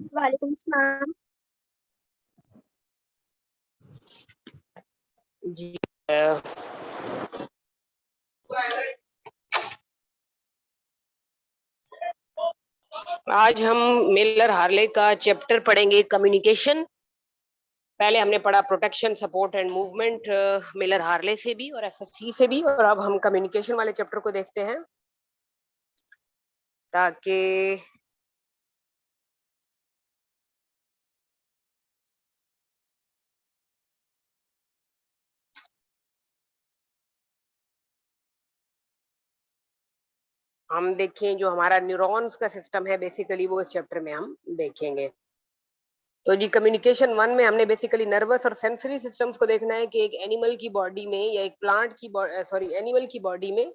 वालेकुम सलाम। जी आज हम मिलर हार्ले का चैप्टर पढ़ेंगे कम्युनिकेशन। पहले हमने पढ़ा protection, support and movement Miller Harley से भी और एफएससी से भी, और अब हम कम्युनिकेशन वाले चैप्टर को देखते हैं ताकि हम देखें जो हमारा न्यूरॉन्स का सिस्टम है बेसिकली वो इस चैप्टर में हम देखेंगे। तो जी कम्युनिकेशन 1 में हमने बेसिकली नर्वस और सेंसरी सिस्टम्स को देखना है कि एक एनिमल की बॉडी में या एक प्लांट की एनिमल की बॉडी में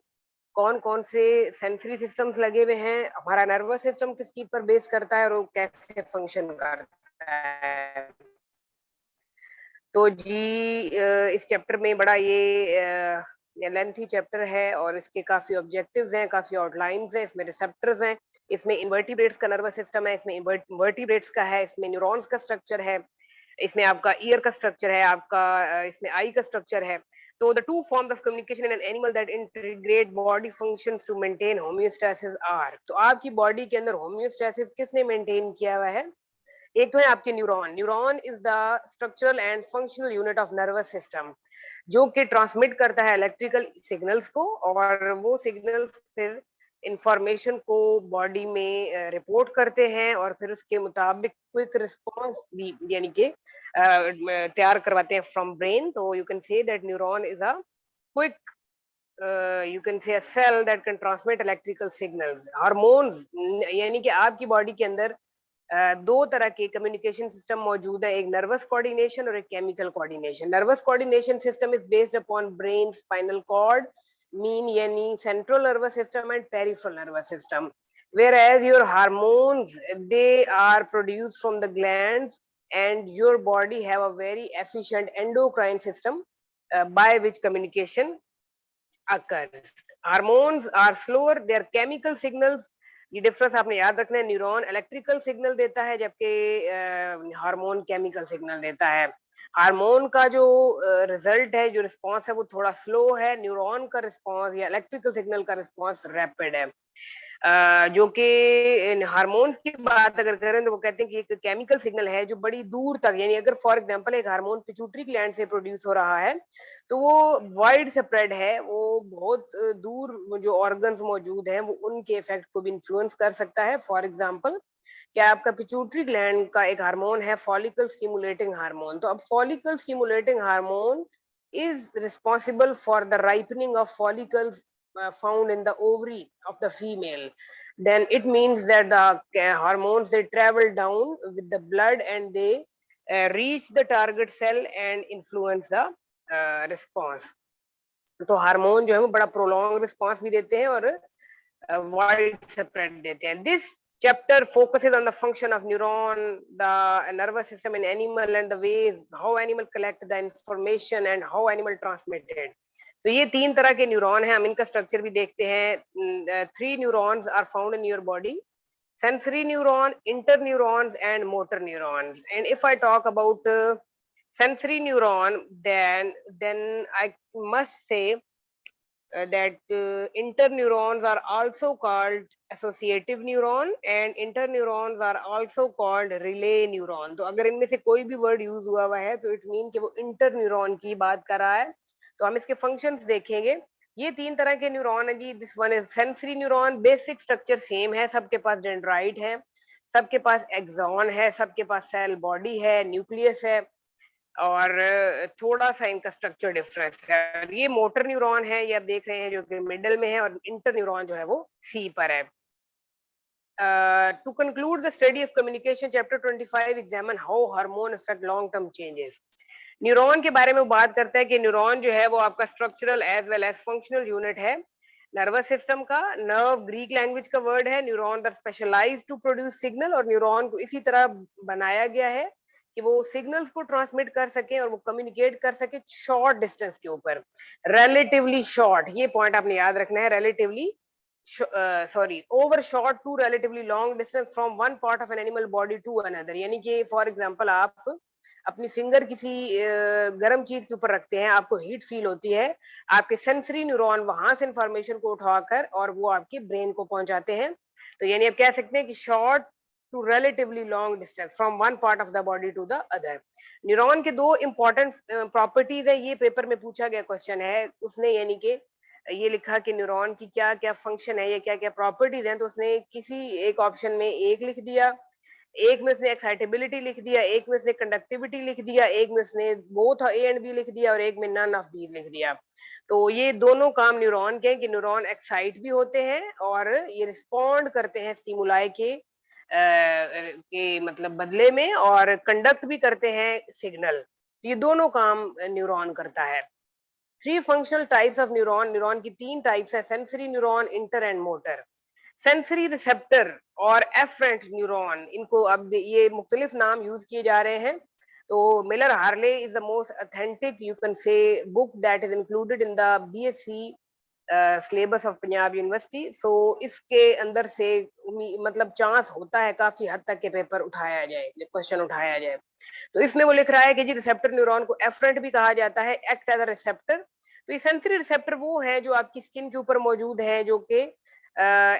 कौन कौन से सेंसरी सिस्टम्स लगे हुए हैं, हमारा नर्वस सिस्टम किस चीज पर बेस करता है और वो कैसे फंक्शन करता है। तो जी इस चैप्टर में बड़ा ये लेंथी चैप्टर है और इसके काफी ऑब्जेक्टिव्स हैं, काफी आउटलाइंस हैं, इसमें रिसेप्टर्स हैं, इसमें इन्वर्टिब्रेट्स का नर्वस सिस्टम है, इसमें इन्वर्टिब्रेट्स का है, इसमें न्यूरॉन्स का स्ट्रक्चर है, इसमें आपका ईयर का स्ट्रक्चर है, आपका इसमें आई का स्ट्रक्चर है। तो the two forms of communication in an animal that integrate body functions to maintain homeostasis are. तो आपकी बॉडी के अंदर होमियोस्टेसिस किसने मेंटेन किया हुआ है? एक तो है आपके neuron. Neuron is the structural and functional unit of nervous system, जो कि ट्रांसमिट करता है इलेक्ट्रिकल सिग्नल्स को, और वो सिग्नल्स फिर इंफॉर्मेशन को बॉडी में रिपोर्ट करते हैं और फिर उसके मुताबिक क्विक रिस्पांस भी यानी कि तैयार करवाते हैं फ्रॉम ब्रेन। तो you can say that neuron is a quick, you can say a cell that can transmit electrical signals. Hormones यानी कि आपकी बॉडी के अंदर दो तरह के कम्युनिकेशन सिस्टम मौजूद है, एक नर्वस कोऑर्डिनेशन और एक chemical coordination. Nervous coordination system is based upon brain, spinal cord, mean यानी central nervous system and peripheral nervous system, whereas your hormones they are produced from the glands and your body have a very efficient endocrine system by which communication occurs. Hormones are slower, they are chemical signals। ये difference आपने याद रखना है। Neuron electrical signal देता है जबकि hormone chemical signal देता है। हार्मोन का जो रिजल्ट है, जो रिस्पांस है, वो थोड़ा स्लो है। न्यूरॉन का रिस्पांस या इलेक्ट्रिकल सिग्नल का रिस्पांस रैपिड है। जो कि हार्मोन्स की बात अगर करें तो वो कहते हैं कि एक केमिकल सिग्नल है जो बड़ी दूर तक, यानी अगर फॉर एग्जांपल एक हार्मोन पिट्यूटरी ग्लैंड से प्रोड्यूस हो रहा है तो वो वाइड स्प्रेड है, वो बहुत दूर जो ऑर्गन्स मौजूद हैं वो उनके इफेक्ट को भी इन्फ्लुएंस कर सकता है। फॉर एग्जांपल क्या आपका पिट्यूटरी ग्लैंड का एक हार्मोन है फॉलिकल स्टिमुलेटिंग हार्मोन, तो अब follicle stimulating hormone is responsible for the ripening of follicles found in the ovary of the female. Then it means that the hormones they travel down with the blood and they reach the target cell and influence the response। तो hormone जो है वो बड़ा prolong response भी देते हैं और wide spread देते हैं। This chapter focuses on the function of neuron, the nervous system in animal and the ways how animal collect the information and how animal transmit it। तो ये तीन तरह के न्यूरॉन हैं, हम इनका स्ट्रक्चर भी देखते हैं। Three neurons are found in your body: sensory neuron, interneurons and motor neurons। And if I talk about sensory neuron, then I must say that interneurons are also called associative neuron and interneurons are also called relay neuron। तो अगर इनमें से कोई भी word use हुआ है तो it mean कि वो इंटरन्यूरॉन की बात कर रहा है। तो हम इसके फंक्शंस देखेंगे। ये तीन तरह के न्यूरॉन है जी। This one is sensory neuron. Basic structure same है, सबके पास डेंड्राइट है, सबके पास एक्सॉन है, सबके पास सेल बॉडी है, न्यूक्लियस है, और थोड़ा सा इनका स्ट्रक्चर डिफरेंस है। ये मोटर न्यूरॉन है, ये आप देख रहे हैं, जो कि मिडल में है, और इंटर न्यूरॉन जो है वो सी पर है। To conclude the study of communication, chapter 25 examine how hormone affect long term changes। Neuron के बारे में वो बात करता है कि न्यूरॉन जो है वो आपका structural as well as functional unit है नर्वस सिस्टम का। नर्व ग्रीक लैंग्वेज का वर्ड है। Neuron that specialise to produce signal, और न्यूरॉन को इसी तरह बनाया गया है कि वो सिग्नल्स को ट्रांसमिट कर सके और वो कम्युनिकेट कर सके शॉर्ट डिस्टेंस के ऊपर, रिलेटिवली शॉर्ट। ये पॉइंट आपने याद रखना है, relatively over short to relatively long distance from one part of an animal body to another, यानी कि फॉर एग्जांपल आप अपनी फिंगर किसी गर्म चीज के ऊपर रखते हैं, आपको हीट फील होती है, आपके सेंसरी न्यूरॉन वहां से इंफॉर्मेशन को उठाकर और वो आपके ब्रेन को पहुंचाते हैं। तो यानी आप कह सकते हैं कि short to relatively long distance from one part of the body to the other. Neuron के दो इंपॉर्टेंट प्रॉपर्टीज है, ये पेपर में पूछा गया क्वेश्चन है। उसने यानी कि ये लिखा कि न्यूरॉन की क्या क्या फंक्शन है या क्या क्या प्रॉपर्टीज हैं, तो उसने किसी एक ऑप्शन में एक लिख दिया, एक में उसने एक्साइटेबिलिटी लिख दिया, एक में उसने कंडक्टिविटी लिख दिया, एक में उसने बोथ ए एंड बी लिख दिया और एक में नन ऑफ दीज लिख दिया। तो ये दोनों काम न्यूरॉन के हैं कि न्यूरॉन एक्साइट भी होते हैं और ये रिस्पॉन्ड करते हैं स्टिमुलाई के मतलब बदले में, और कंडक्ट भी करते हैं सिग्नल। तो ये दोनों काम न्यूरॉन करता है। Three functional types of neuron, neuron की तीन टाइप्स है, sensory neuron, inter and motor. Sensory receptor और एफरेंट न्यूरॉन, इनको अब ये मुख्तलिफ नाम यूज किए जा रहे हैं। तो Miller Harley is the most authentic you can say book that is included in the BSc syllabus of Punjab University. So इसके अंदर से मतलब चांस होता है काफी हद तक के पेपर उठाया जाए, क्वेश्चन उठाया जाए। तो इसमें वो लिख रहा है कि जी रिसेप्टर न्यूरॉन को एफरेंट भी कहा जाता है, एक्ट एज अ रिसेप्टर। तो ये सेंसरी रिसेप्टर वो है जो आपकी स्किन के ऊपर मौजूद है, जो कि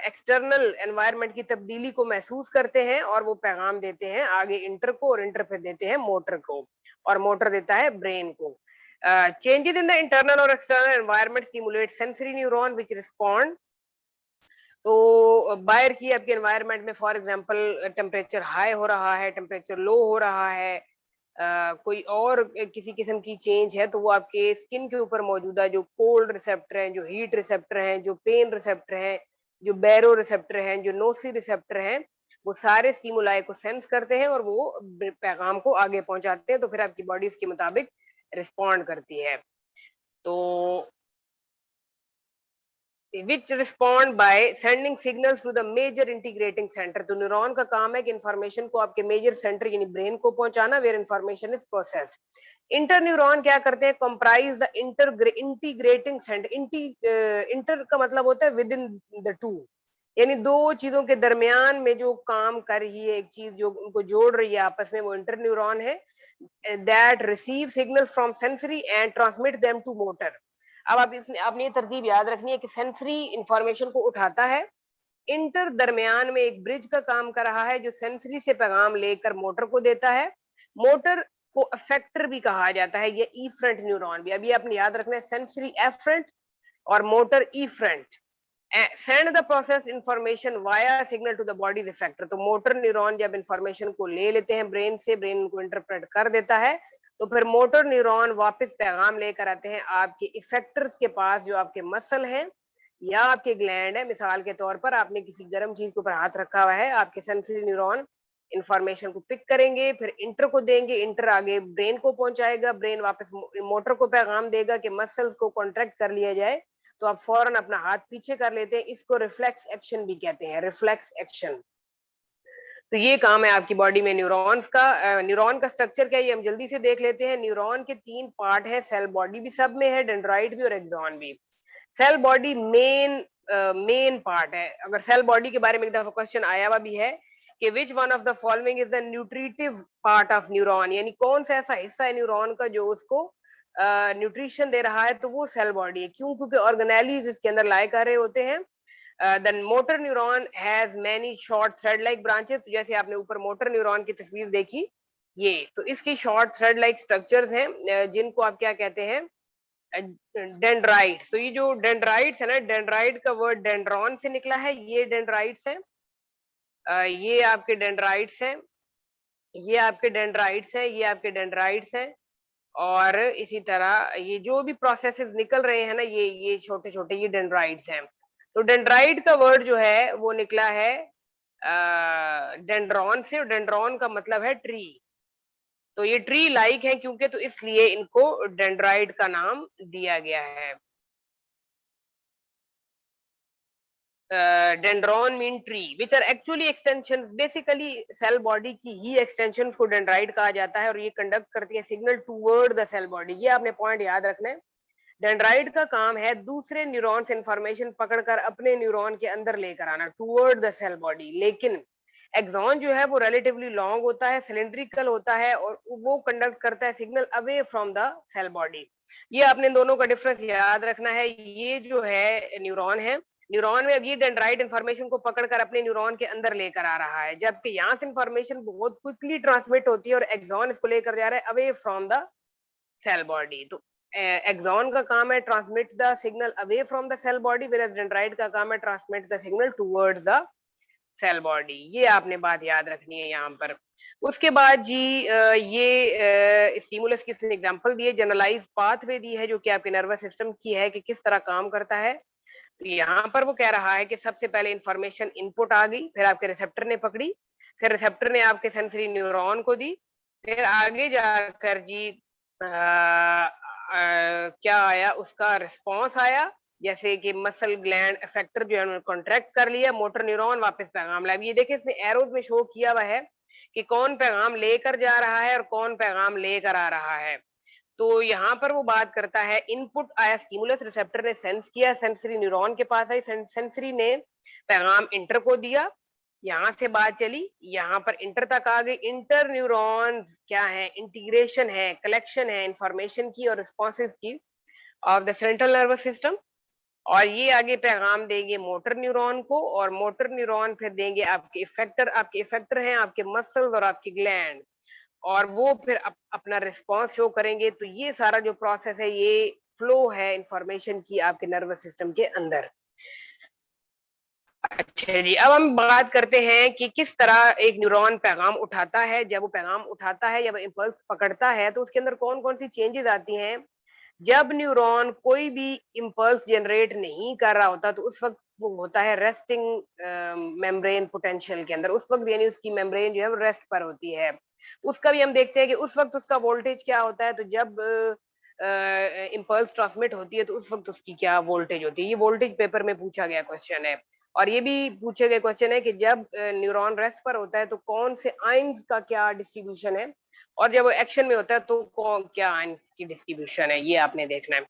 एक्सटर्नल एनवायरनमेंट की तब्दीली को महसूस करते हैं और वो पैगाम देते हैं आगे इंटर को, और इंटर पे देते हैं मोटर को, और मोटर देता है ब्रेन को। चेंजेस इन द इंटरनल और external environment stimulate sensory neuron which respond. तो बाहर की आपके एनवायरनमेंट में फॉर एग्जांपल टेम्परेचर हाई हो रहा है, टेम्परेचर लो हो रहा है, कोई और किसी किस्म की चेंज है, तो वो आपके स्किन के ऊपर मौजूदा जो कोल्ड रिसेप्टर हैं, जो हीट रिसेप्टर हैं, जो पेन रिसेप्टर हैं, जो बैरो रिसेप्टर हैं, जो नोसी रिसेप्टर हैं, वो सारे स्टिमुलाई को सेंस करते हैं और वो पैगाम को आगे पहुंचाते हैं। तो फिर आपकी बॉडी उसके मुताबिक रिस्पॉन्ड करती है। तो which respond by sending signals to the major integrating center। तो न्यूरॉन का काम है कि इंफॉर्मेशन को आपके मेजर सेंटर यानी ब्रेन को पहुंचाना, where information is processed. Inter neuron क्या करते हैं, comprise the integrating centre. Inter का मतलब होता है विद इन द टू, यानी दो चीजों के दरमियान में जो काम कर रही है, एक चीज जो उनको जोड़ रही है आपस में, वो इंटर न्यूरॉन है। That receive signal from sensory and transmit them to motor. अब आप इसमें आपने ये तरतीब याद रखनी है कि सेंसरी इंफॉर्मेशन को उठाता है, इंटर दरमियान में एक ब्रिज का काम कर रहा है जो सेंसरी से पैगाम लेकर मोटर को देता है। मोटर को अफेक्टर भी कहा जाता है, ये ईफ्रंट न्यूरॉन भी। अभी आपने याद रखना है, सेंसरी एफरंट और motor efferent. Send the process information via signal to the body effector. तो मोटर न्यूरॉन जब इंफॉर्मेशन को ले लेते हैं ब्रेन से, ब्रेन को इंटरप्रेट कर देता है, तो फिर मोटर न्यूरॉन वापस पैगाम लेकर आते हैं आपके इफेक्टर्स के पास, जो आपके मसल हैं या आपके ग्लैंड है। मिसाल के तौर पर आपने किसी गर्म चीज के ऊपर हाथ रखा हुआ है, आपके सेंसरी न्यूरॉन इंफॉर्मेशन को पिक करेंगे, फिर इंटर को देंगे, इंटर आगे ब्रेन को पहुंचाएगा, ब्रेन वापस मोटर को पैगाम देगा कि मसल्स को कॉन्ट्रैक्ट कर लिया जाए, तो आप फौरन अपना हाथ पीछे कर लेते हैं। इसको रिफ्लेक्स एक्शन भी कहते हैं, रिफ्लेक्स एक्शन। तो ये काम है आपकी बॉडी में न्यूरॉन्स का। न्यूरॉन का स्ट्रक्चर क्या है ये हम जल्दी से देख लेते हैं। न्यूरॉन के तीन पार्ट है, सेल बॉडी भी सब में है, डेंड्राइट भी और एक्सॉन भी। सेल बॉडी मेन पार्ट है। अगर सेल बॉडी के बारे में एक दफा क्वेश्चन आया हुआ भी है कि which one of the following is the nutritive part of neuron, यानी कौन सा ऐसा हिस्सा है न्यूरॉन का जो उसको न्यूट्रिशन दे रहा है, तो वो सेल बॉडी है। क्यों? क्योंकि ऑर्गेनेलीज इसके अंदर लाए कर रहे होते हैं। The motor neuron has many short thread like branches. जैसे आपने ऊपर मोटर न्यूरॉन की तस्वीर देखी, ये तो इसकी शॉर्ट थ्रेड लाइक स्ट्रक्चर्स हैं, जिनको आप क्या कहते हैं, डेंड्राइट्स। तो ये जो डेंड्राइट्स है ना, डेंड्राइट का वर्ड डेंड्रॉन से निकला है, ये डेंड्राइट्स है, ये आपके डेंड्राइट्स हैं, ये आपके डेंड्राइट्स हैं, ये आपके डेंड्राइट्स हैं। और इसी तरह ये जो भी प्रोसेसेस निकल रहे हैं ना, ये छोटे छोटे ये डेंड्राइट्स हैं। तो डेंड्राइट का वर्ड जो है वो निकला है डेंड्रॉन से, और डेंड्रॉन का मतलब है ट्री। तो ये ट्री लाइक है क्योंकि, तो इसलिए इनको डेंड्राइट का नाम दिया गया है। Dendron mean tree which are actually extension, basically cell body की ही एक्सटेंशन को डेंड्राइट कहा जाता है, और ये कंडक्ट करती है signal toward the cell body. ये आपने पॉइंट याद रखना है। डेंड्राइट का काम है दूसरे न्यूरॉन से इंफॉर्मेशन पकड़कर अपने न्यूरॉन के अंदर लेकर आना टुवर्ड द सेल बॉडी, लेकिन एक्सॉन जो है वो रिलेटिवली लॉन्ग होता है, सिलिंड्रिकल होता है और वो कंडक्ट करता है signal away from the cell body. ये आपने दोनों का डिफरेंस याद रखना है। ये जो है न्यूरॉन है, न्यूरॉन में अब ये डेंड्राइट इंफॉर्मेशन को पकड़कर अपने न्यूरॉन के अंदर लेकर आ रहा है, जबकि यहाँ से इंफॉर्मेशन बहुत क्विकली ट्रांसमिट होती है और एक्सॉन इसको लेकर जा रहा है away from the cell body. तो एक्सॉन का काम है transmit the signal away from the cell body, whereas dendrite का काम है transmit the signal towards the cell body. ये आपने बात याद रखनी है यहाँ पर। उसके बाद जी ये स्टिमुलस की एग्जांपल दी है, जनरलाइज पाथवे दी है जो कि आपके नर्वस सिस्टम की है कि किस तरह काम करता है। तो यहाँ पर वो कह रहा है कि सबसे पहले इंफॉर्मेशन इनपुट आ गई, फिर आपके रिसेप्टर ने पकड़ी, फिर रिसेप्टर ने आपके सेंसरी न्यूरॉन को दी, फिर आगे जाकर जी क्या आया, उसका रिस्पॉन्स आया, जैसे कि मसल ग्लैंड इफेक्टर जो है उन्होंने कॉन्ट्रैक्ट कर लिया, मोटर न्यूरॉन वापस पैगाम लाया। ये देखिए इसमें एरोज में शो किया हुआ है कि कौन पैगाम लेकर जा रहा है और कौन पैगाम लेकर आ रहा है। तो यहाँ पर वो बात करता है इनपुट आया स्टिमुलस, रिसेप्टर ने सेंस किया, सेंसरी न्यूरॉन के पास आई, सेंसरी ने पैगाम इंटर को दिया, यहाँ से बात चली, यहाँ पर इंटर तक आ गई। इंटर न्यूरॉन्स क्या है, इंटीग्रेशन है, कलेक्शन है इंफॉर्मेशन की और रिस्पॉन्सेज की of the central nervous system, और ये आगे पैगाम देंगे मोटर न्यूरॉन को, और मोटर न्यूरॉन फिर देंगे आपके इफेक्टर हैं आपके मसल्स और आपकी ग्लैंड, और वो फिर अपना रिस्पॉन्स शो करेंगे। तो ये सारा जो प्रोसेस है ये फ्लो है इंफॉर्मेशन की आपके नर्वस सिस्टम के अंदर। अच्छा जी, अब हम बात करते हैं कि किस तरह एक न्यूरॉन पैगाम उठाता है। जब वो पैगाम उठाता है, जब इम्पल्स पकड़ता है, तो उसके अंदर कौन कौन सी चेंजेस आती हैं। जब न्यूरॉन कोई भी इम्पल्स जनरेट नहीं कर रहा होता तो उस वक्त वो होता है रेस्टिंग मेम्ब्रेन पोटेंशियल के अंदर, उस वक्त यानी उसकी मेम्ब्रेन जो है वो रेस्ट पर होती है। उसका भी हम देखते हैं कि उस वक्त उसका वोल्टेज क्या होता है। तो जब इम्पल्स ट्रांसमिट होती है तो उस वक्त उसकी क्या वोल्टेज होती है। ये वोल्टेज पेपर में पूछा गया क्वेश्चन है। और ये भी पूछे गए क्वेश्चन है कि जब न्यूरॉन रेस्ट पर होता है तो कौन से आइंस का क्या डिस्ट्रीब्यूशन है, और जब वो एक्शन में होता है तो कौन क्या आइंस की डिस्ट्रीब्यूशन है, ये आपने देखना है।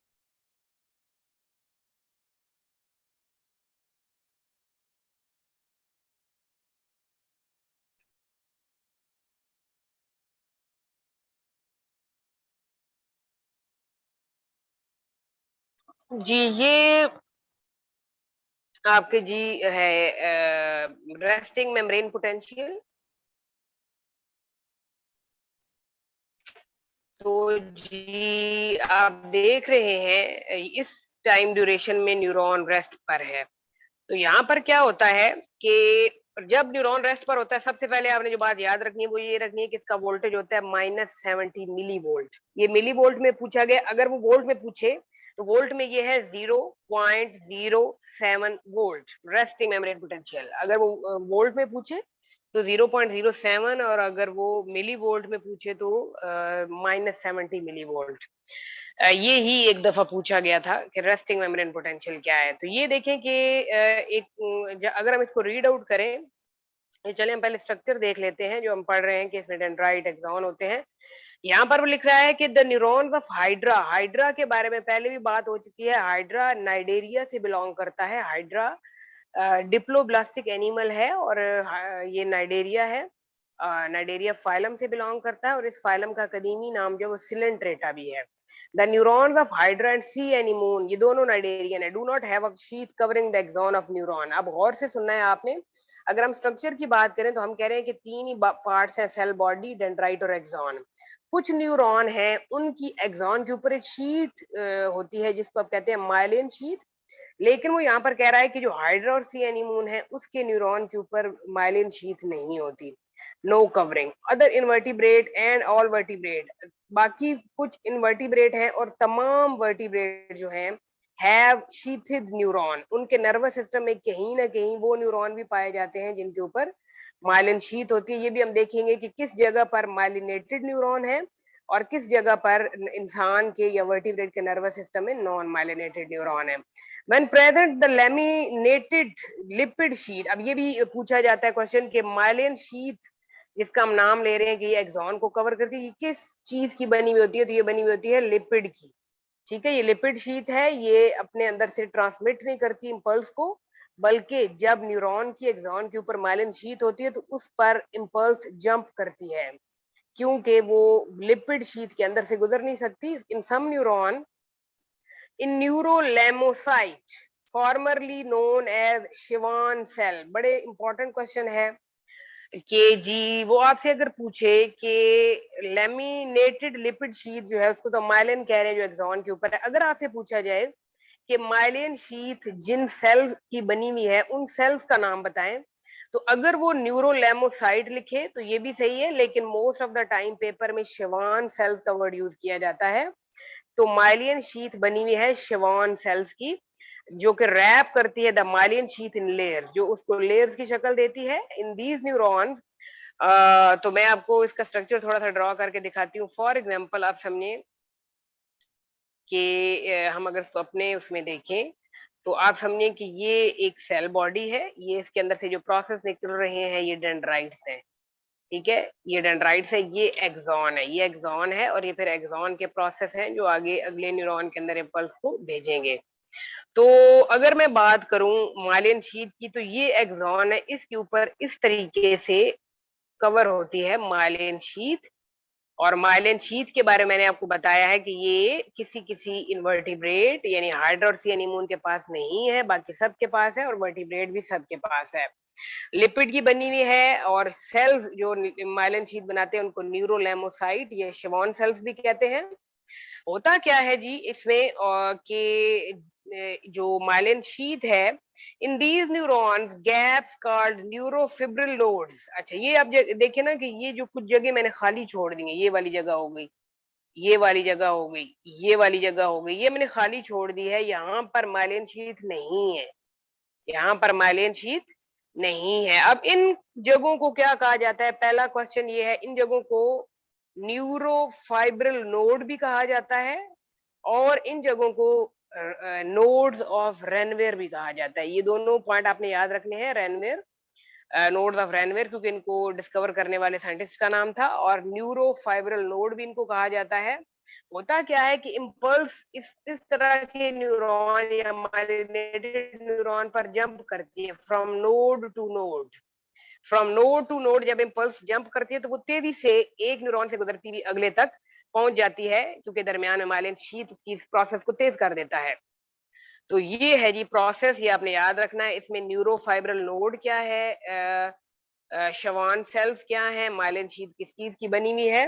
जी ये आपके जी है रेस्टिंग मेम्ब्रेन पोटेंशियल। तो जी आप देख रहे हैं इस टाइम ड्यूरेशन में न्यूरॉन रेस्ट पर है। तो यहाँ पर क्या होता है कि जब न्यूरॉन रेस्ट पर होता है, सबसे पहले आपने जो बात याद रखनी है वो ये रखनी है कि इसका वोल्टेज होता है -70 मिली वोल्ट। ये मिली वोल्ट में पूछा गया, अगर वो वोल्ट में पूछे तो वोल्ट में ये है 0.07 वोल्ट रेस्टिंग मेम्ब्रेन पोटेंशियल। अगर वो वोल्ट में पूछे तो 0.07, और अगर वो मिली वोल्ट में पूछे तो -70 मिली वोल्ट। ये ही एक दफा पूछा गया था कि रेस्टिंग मेम्ब्रेन पोटेंशियल क्या है। तो ये देखें कि अगर हम इसको रीड आउट करें, ये चलिए हम पहले स्ट्रक्चर देख लेते हैं जो हम पढ़ रहे हैं कि इसमें डेंड्राइट एक्सॉन होते हैं। यहाँ पर वो लिख रहा है कि the neurons of hydra, hydra के बारे में पहले भी बात हो चुकी है। हाइड्रा नाइडेरिया से बिलोंग करता है। हाइड्रा डिप्लोब्लास्टिक एनिमल है और ये नाइडेरिया है, नाइडेरिया फाइलम से बिलोंग करता है, और इस फाइलम का कदीमी नाम जो है वो सिलेंट्रेटा भी है। The neurons of hydra and sea anemone, ये दोनों नाइडेरियन है, do not have a sheath covering the axon of neuron. अब गौर से सुनना है आपने। अगर हम स्ट्रक्चर की बात करें तो हम कह रहे हैं कि तीन ही पार्ट्स हैं, सेल बॉडी, डेंड्राइट और एक्सॉन। कुछ न्यूरॉन हैं उनकी एक्सॉन के ऊपर एक शीथ होती है जिसको आप कहते हैं माइलिन शीथ, लेकिन वो यहाँ पर कह रहा है कि जो हाइड्रा और सी एनीमोन है उसके न्यूरॉन के ऊपर माइलिन शीथ नहीं होती, no covering. Other invertebrate and all vertebrate, बाकी कुछ इनवर्टिब्रेट हैं और तमाम वर्टिब्रेट जो हैं हैव शीथिड न्यूरॉन, उनके नर्वस सिस्टम में कहीं ना कहीं वो न्यूरॉन भी पाए जाते हैं जिनके ऊपर माइलिन शीथ होती है। ये भी हम देखेंगे कि किस जगह पर माइलिनेटेड न्यूरॉन है और किस जगह पर इंसान के या वर्टिब्रेट के नर्वस सिस्टम में नॉन माइलिनेटेड न्यूरॉन है। When present the laminated lipid sheet, अब ये भी पूछा जाता है क्वेश्चन कि माइलिन शीथ जिसका हम नाम ले रहे हैं कि ये एक्सॉन को कवर करती है, ये किस चीज की बनी हुई होती है। तो ये बनी हुई होती है लिपिड की। ठीक है, ये लिपिड शीथ है, ये अपने अंदर से ट्रांसमिट नहीं करती इम्पल्स को, बल्कि जब न्यूरॉन की एक्सॉन के ऊपर माइलिन शीथ होती है तो उस पर इम्पल्स जंप करती है, क्योंकि वो लिपिड शीथ के अंदर से गुजर नहीं सकती। In some neuron in neurolemmocyte formerly known as Schwann cell. बड़े इंपॉर्टेंट क्वेश्चन है कि जी वो आपसे अगर पूछे कि लेमिनेटेड लिपिड शीथ जो है उसको तो माइलिन कह रहे हैं जो एक्सॉन के ऊपर है, अगर आपसे पूछा जाए कि माइलिन शीथ जिन सेल की बनी हुई है उन सेल्स का नाम बताएं, तो अगर वो न्यूरोलेमोसाइट लिखे तो ये भी सही है, लेकिन most of the time paper में शिवान सेल्स का वर्ड यूज किया जाता है। तो माइलियन शीथ बनी हुई है शिवान सेल्स की, जो कि रैप करती है द माइलियन शीथ इन लेयर्स, जो उसको लेयर्स की शक्ल देती है। इन दीज न्यूरॉन्स, तो मैं आपको इसका स्ट्रक्चर थोड़ा सा ड्रॉ करके दिखाती हूँ। फॉर एग्जाम्पल आप समझिए कि हम अगर इसको अपने उसमें देखें तो आप समझिए कि ये एक सेल बॉडी है, ये इसके अंदर से जो प्रोसेस निकल रहे हैं ये डेंड्राइट्स हैं, ठीक है, ये डेंड्राइट्स है, ये एक्सॉन है, ये एक्सॉन है, और ये फिर एक्सॉन के प्रोसेस हैं जो आगे अगले न्यूरॉन के अंदर इम्पल्स को भेजेंगे। तो अगर मैं बात करूं माइलिन शीथ की, तो ये एक्सॉन है, इसके ऊपर इस तरीके से कवर होती है माइलिन शीथ। और माइलिन शीथ के बारे में मैंने आपको बताया है कि ये किसी किसी इन्वर्टिब्रेट यानी हाइड्रा और सी एनीमोन के पास नहीं है, बाकी सबके पास है, और वर्टिब्रेट भी सबके पास है। लिपिड की बनी हुई है, और सेल्स जो माइलिन शीथ बनाते हैं उनको न्यूरोलेमोसाइट या शिवान सेल्स भी कहते हैं। होता क्या है जी इसमें कि जो माइलिन शीथ है, in these neurons gaps called neurofibril nodes. अच्छा, ये आप देखिए ना कि ये जो कुछ जगह मैंने खाली छोड़ दी है, ये वाली जगह हो गई, ये वाली जगह हो गई, ये वाली जगह हो गई, ये मैंने खाली छोड़ दी है, यहाँ पर माइलिन शीथ नहीं है, यहाँ पर माइलिन शीथ नहीं है। अब इन जगहों को क्या कहा जाता है, पहला क्वेश्चन ये है, इन जगहों को न्यूरोफाइब्रिल नोड भी कहा जाता है, और इन जगहों को नोड्स ऑफ रेनवेयर भी कहा जाता है। ये दोनों पॉइंट आपने याद रखने हैं, रेनवेयर, नोड्स ऑफ रेनवेयर, क्योंकि इनको डिस्कवर करने वाले साइंटिस्ट का नाम था, और न्यूरोफाइब्रल नोड भी इनको कहा जाता है। होता क्या है कि इम्पल्स इस तरह के न्यूरॉन या माइलिनेटेड न्यूरॉन पर जंप करती है from node to node. From node to node जब इम्पल्स जंप करती है तो वो तेजी से एक न्यूरॉन से गुजरती हुई अगले तक पहुंच जाती है, क्योंकि दरमियान में माइलिन शीथ की इस प्रोसेस को तेज कर देता है। तो ये है जी प्रोसेस, ये आपने याद रखना है। इसमें न्यूरोफाइब्रल नोड क्या है, शवान सेल्स क्या है, माइलिन शीथ किस चीज की बनी हुई है।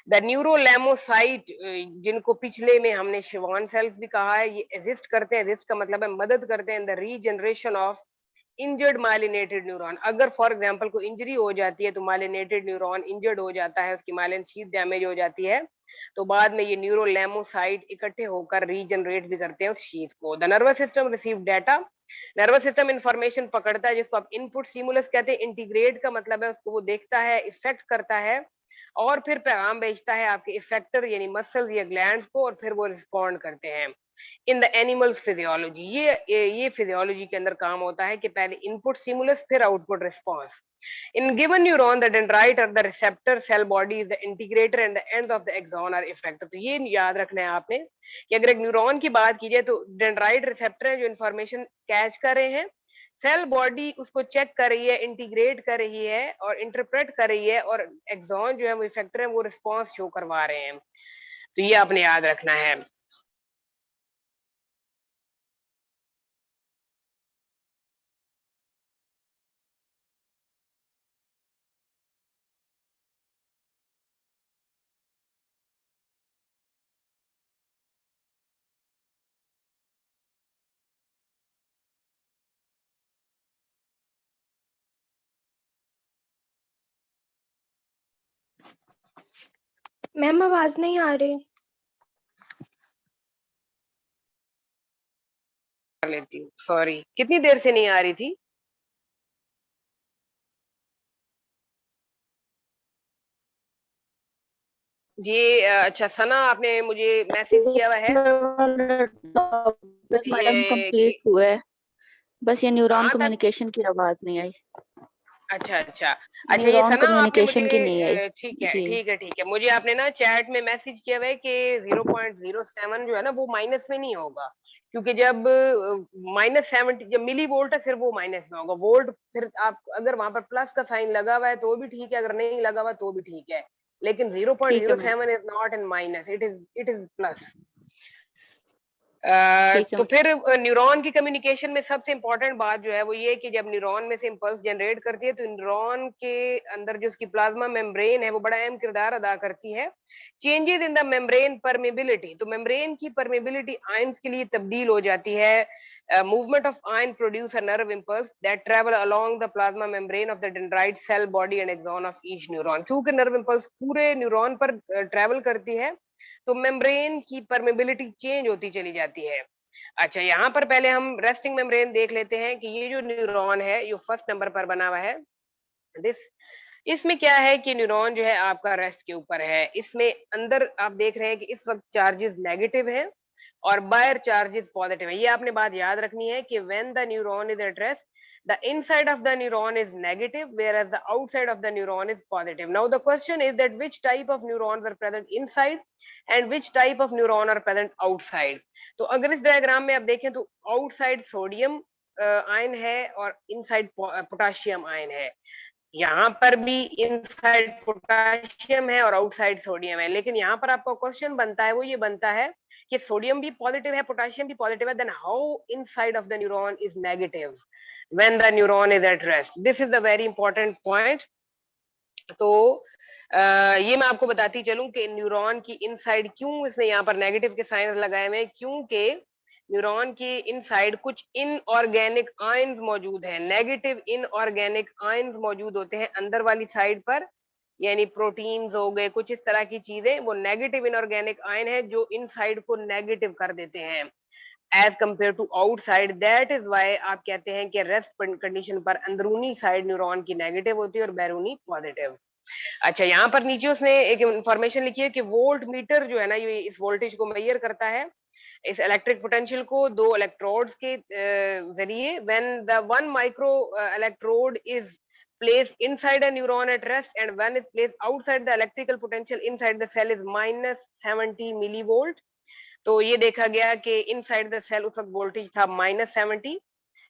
द न्यूरोलेमोसाइट, जिनको पिछले में हमने शिवान सेल्स भी कहा है, ये एग्जिस्ट करते हैं, एग्जिस्ट का मतलब है मदद करते हैं in the regeneration of injured myelinated neuron. अगर फॉर एग्जांपल कोई इंजरी हो जाती है तो माइलिनेटेड न्यूरॉन इंजर्ड हो जाता है, उसकी माइलिन शीथ डैमेज हो जाती है, तो बाद में ये न्यूरोलेमोसाइट इकट्ठे होकर रीजनरेट भी करते हैं उस शीथ को। The nervous system receive data, nervous system information पकड़ता है, जिसको आप इनपुट स्टिमुलस कहते हैं। इंटीग्रेट का मतलब है उसको वो देखता है, इफेक्ट करता है, और फिर पैगाम भेजता है आपके इफेक्टर यानी मसल्स या ग्लैंड्स को, और फिर वो रिस्पॉन्ड करते हैं। इन द एनिमल्स फिजियोलॉजी, ये फिजियोलॉजी के अंदर काम होता है कि पहले इनपुट स्टिमुलस फिर output response. In given neuron, the dendrite or the receptor cell body is the integrator and the ends of the axon are effector। तो ये याद रखना है आपने कि अगर एक न्यूरॉन की बात की जाए तो डेंड्राइट रिसेप्टर है जो इंफॉर्मेशन कैच कर रहे हैं, सेल बॉडी उसको चेक कर रही है, इंटीग्रेट कर रही है और इंटरप्रेट कर रही है, और एक्सॉन जो है वो इफेक्टर है, वो रिस्पॉन्स शो करवा रहे हैं। तो ये आपने याद रखना है। मैम आवाज नहीं आ रही। कर लेती हूँ, सॉरी, कितनी देर से नहीं आ रही थी। जी अच्छा सना, आपने मुझे मैसेज किया हुआ है मैडम ये कंप्लीट हुआ है, बस ये न्यूरॉन कहाँ तक, कम्युनिकेशन की आवाज नहीं आई। अच्छा अच्छा, ये न्यूरॉन सना आपने मुझे कम्युनिकेशन की नहीं है। ठीक है जी। ठीक है ठीक है, मुझे आपने ना चैट में मैसेज किया हुआ है कि 0.07 जो है ना वो माइनस में नहीं होगा, क्योंकि जब -70 जब मिली वोल्ट है फिर वो माइनस में होगा। वोल्ट फिर आप अगर वहां पर प्लस का साइन लगा हुआ है तो भी ठीक है, अगर नहीं लगा हुआ तो भी ठीक है, लेकिन ठीक है ma'am. 0.07 is not in minus, it is plus. ठीक है तो मैम। फिर न्यूरॉन की कम्युनिकेशन में सबसे इंपॉर्टेंट बात जो है वो ये है कि जब न्यूरॉन में से इंपल्स जनरेट करती है तो न्यूरॉन के अंदर जो उसकी प्लाज्मा मेम्ब्रेन है वो बड़ा अहम किरदार अदा करती है। Changes in the membrane permeability, तो मेम्ब्रेन की परमेबिलिटी आयंस के लिए तब्दील हो जाती है। Movement of ion produce a nerve impulse that travel along the plasma membrane of the dendrite cell body and axon of each neuron. क्योंकि nerve impulse पूरे न्यूरॉन पर ट्रेवल करती है तो मेम्ब्रेन की परमेबिलिटी चेंज होती चली जाती है। अच्छा, यहाँ पर पहले हम रेस्टिंग मेम्ब्रेन देख लेते हैं कि ये जो न्यूरॉन है ये फर्स्ट नंबर पर बना हुआ है। दिस इसमें क्या है कि न्यूरॉन जो है आपका रेस्ट के ऊपर है। इसमें अंदर आप देख रहे हैं कि इस वक्त चार्जेस नेगेटिव है और बाहर चार्जेस पॉजिटिव है। ये आपने बात याद रखनी है कि when the neuron is at rest, the inside of the neuron is negative whereas the outside of the neuron is positive. Now the question is that which type of neurons are present inside and which type of neuron are present outside. तो अगर इस diagram में आप देखें तो outside sodium ion है और inside potassium ion है। यहाँ पर भी इनसाइड पोटाशियम है और आउटसाइड सोडियम है, लेकिन यहाँ पर आपका क्वेश्चन बनता है वो ये बनता है कि सोडियम भी पॉजिटिव है पोटाशियम भी पॉजिटिव है, then how inside of the neuron is negative when the neuron is at rest. This is the very important point. तो ये मैं आपको बताती चलूं कि न्यूरॉन की इनसाइड क्यों इसने यहाँ पर नेगेटिव के साइंस लगाए हुए, क्योंकि न्यूरॉन की इनसाइड कुछ इनऑर्गेनिक आयंस मौजूद हैं। नेगेटिव इनऑर्गेनिक आयंस मौजूद होते हैं अंदर वाली साइड पर, यानी प्रोटीन्स हो गए कुछ इस तरह की चीजें, वो नेगेटिव इनऑर्गेनिक आयन है जो इनसाइड को नेगेटिव कर देते हैं as compare to outside. That is why आप कहते हैं कि रेस्ट कंडीशन पर अंदरूनी साइड न्यूरॉन की नेगेटिव होती है और बैरूनी पॉजिटिव। अच्छा, यहाँ पर नीचे उसने एक इंफॉर्मेशन लिखी है कि वोल्ट मीटर जो है ना ये इस वोल्टेज को मेजर करता है, इस इलेक्ट्रिक पोटेंशियल को दो इलेक्ट्रोड्स के जरिए। When the one micro electrode is placed inside a neuron at rest and when is placed outside, the electrical potential inside the cell is -70 millivolt. तो ये देखा गया कि इनसाइड द सेल उस वक्त वोल्टेज था -70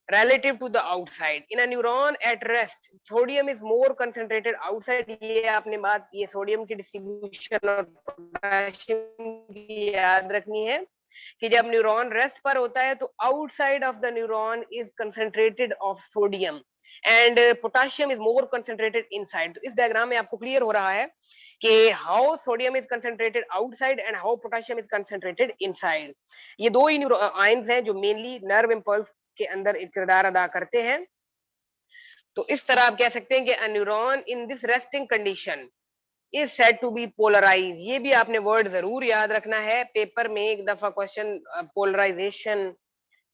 relative to the outside. In a neuron at rest, sodium is more concentrated outside. ये आपने बात ये सोडियम की डिस्ट्रीब्यूशन और पोटेशियम की याद रखनी है कि जब न्यूरॉन रेस्ट पर होता है तो outside of the neuron is concentrated of sodium and potassium is more concentrated inside. तो इस डायग्राम में आपको क्लियर हो रहा है कि how sodium is concentrated outside and how potassium is concentrated inside. ये दो ही आयंस हैं जो मेनली नर्व इंपल्स के अंदर एक किरदार अदा करते हैं। तो इस तरह आप कह सकते हैं कि a neuron in this resting condition is said to be polarise. ये भी आपने वर्ड जरूर याद रखना है, पेपर में एक दफा question polarisation,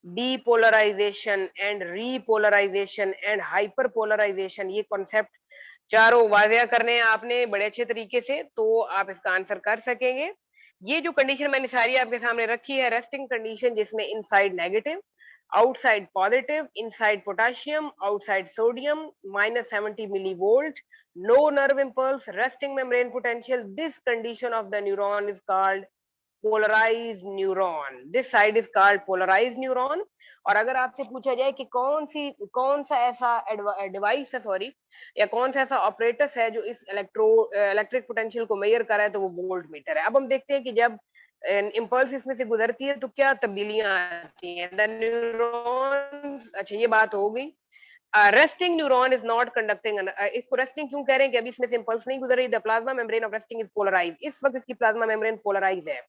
depolarisation and repolarisation and hyper polarisation, ये कॉन्सेप्ट चारों वाजिया करने हैं आपने बड़े अच्छे तरीके से, तो आप इसका आंसर कर सकेंगे। ये जो कंडीशन मैंने सारी आपके सामने रखी है, रेस्टिंग कंडीशन जिसमें inside negative, outside positive, inside potassium, outside sodium, -70 millivolt, no nerve impulse, resting membrane potential. This condition of the neuron is called polarized neuron. This side is called polarized neuron. और अगर आपसे पूछा जाए कि कौन सा ऐसा डिवाइस है सॉरी या कौन सा ऐसा ऑपरेटस है जो इस इलेक्ट्रिक पोटेंशियल को मेजर कर रहा है, तो वो वोल्ट मीटर है। अब हम देखते हैं कि जब इम्पल्स इसमें से गुजरती है तो क्या तब्दीलियां आती हैं द न्यूरॉन्स। अच्छा, ये बात हो गई। Resting neuron is not conducting, इसको रेस्टिंग क्यों कह रहे हैं कि अभी इसमें से इंपल्स नहीं गुजर रही। The plasma membrane of resting is polarise, इस वक्त इसकी प्लाज्मा मेम्ब्रेन पोलराइज है।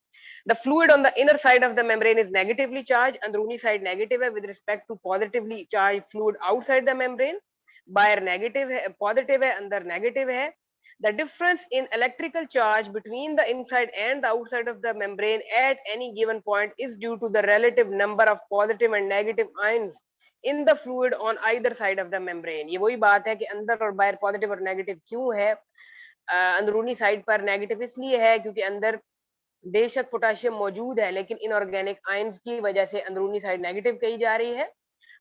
The fluid on the inner side of the membrane is negatively charge, अंदरूनी साइड नेगेटिव है with respect to positively charge fluid outside the membrane. बाहर negative है, positive है, अंदर नेगेटिव है। The difference in electrical charge between the inside and the outside of the membrane at any given point is due to the relative number of positive and negative ions in the fluid on either side of the membrane. ये वही बात है कि अंदर और बाहर positive और negative क्यों है। अंदरूनी साइड पर नेगेटिव इसलिए है क्योंकि अंदर बेशक पोटेशियम मौजूद है लेकिन इनऑर्गेनिक आयंस की वजह से अंदरूनी साइड नेगेटिव कही जा रही है,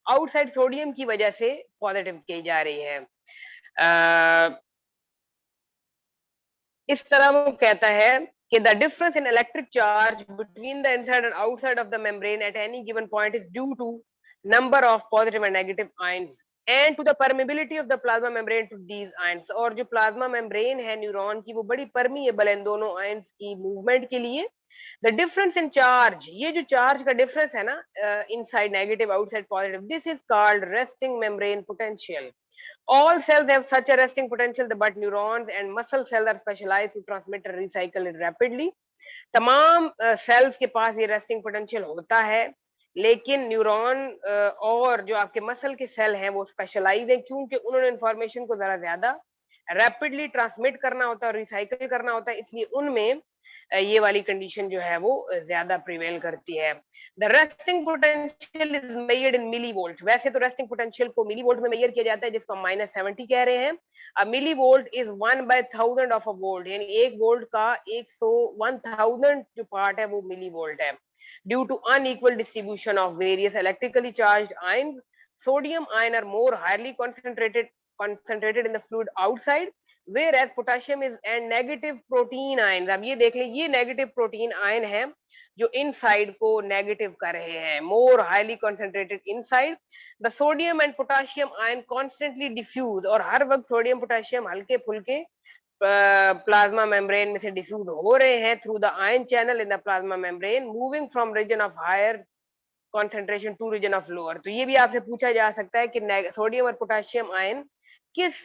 आउटसाइड सोडियम की वजह से पॉजिटिव कही जा रही है। इस तरह वो कहता है कि the difference in electric charge between the inside and outside of the membrane at any given point is due to number of positive and negative ions and to the permeability of the plasma membrane to these ions. और जो plasma membrane है neuron की वो बड़ी permeable है इन दोनों ions की movement के लिए. The difference in charge, ये जो charge का difference है ना, inside negative outside positive, this is called resting membrane potential. All cells have such a resting potential, but neurons and muscle cells are specialized to transmit and recycle it rapidly. तमाम sales के पास ये resting potential होता है, लेकिन neuron और जो आपके muscle के सेल हैं वो स्पेशलाइज हैं, क्योंकि उन्होंने इंफॉर्मेशन को जरा ज्यादा रैपिडली ट्रांसमिट करना होता है और रिसाइकल करना होता है, इसलिए उनमें ये वाली कंडीशन जो है वो ज्यादा प्रिवेल करती है. The resting potential is measured in millivolt. वैसे तो रेस्टिंग पोटेंशियल को मिली वोल्ट में मेजर किया जाता है, जिसको हम -70 कह रहे हैं. अब millivolt is 1/1000 of a volt, यानी एक वोल्ट का 1000 जो पार्ट है वो मिली वोल्ट है. Due to unequal distribution of various electrically charged ions, sodium ion are more highly concentrated in the fluid outside, whereas potassium is and negative protein ions. अब ये देख लें, ये नेगेटिव प्रोटीन आयन है जो inside को negative कर रहे हैं, more highly concentrated inside. The sodium and potassium ion constantly diffuse, और हर वक्त सोडियम पोटाशियम हल्के फुल्के प्लाज्मा मेम्ब्रेन में से डिफ्यूज हो रहे हैं through the ion channel in the plasma membrane, moving from region of higher concentration to region of lower. तो ये भी आपसे पूछा जा सकता है कि सोडियम और पोटाशियम आयन किस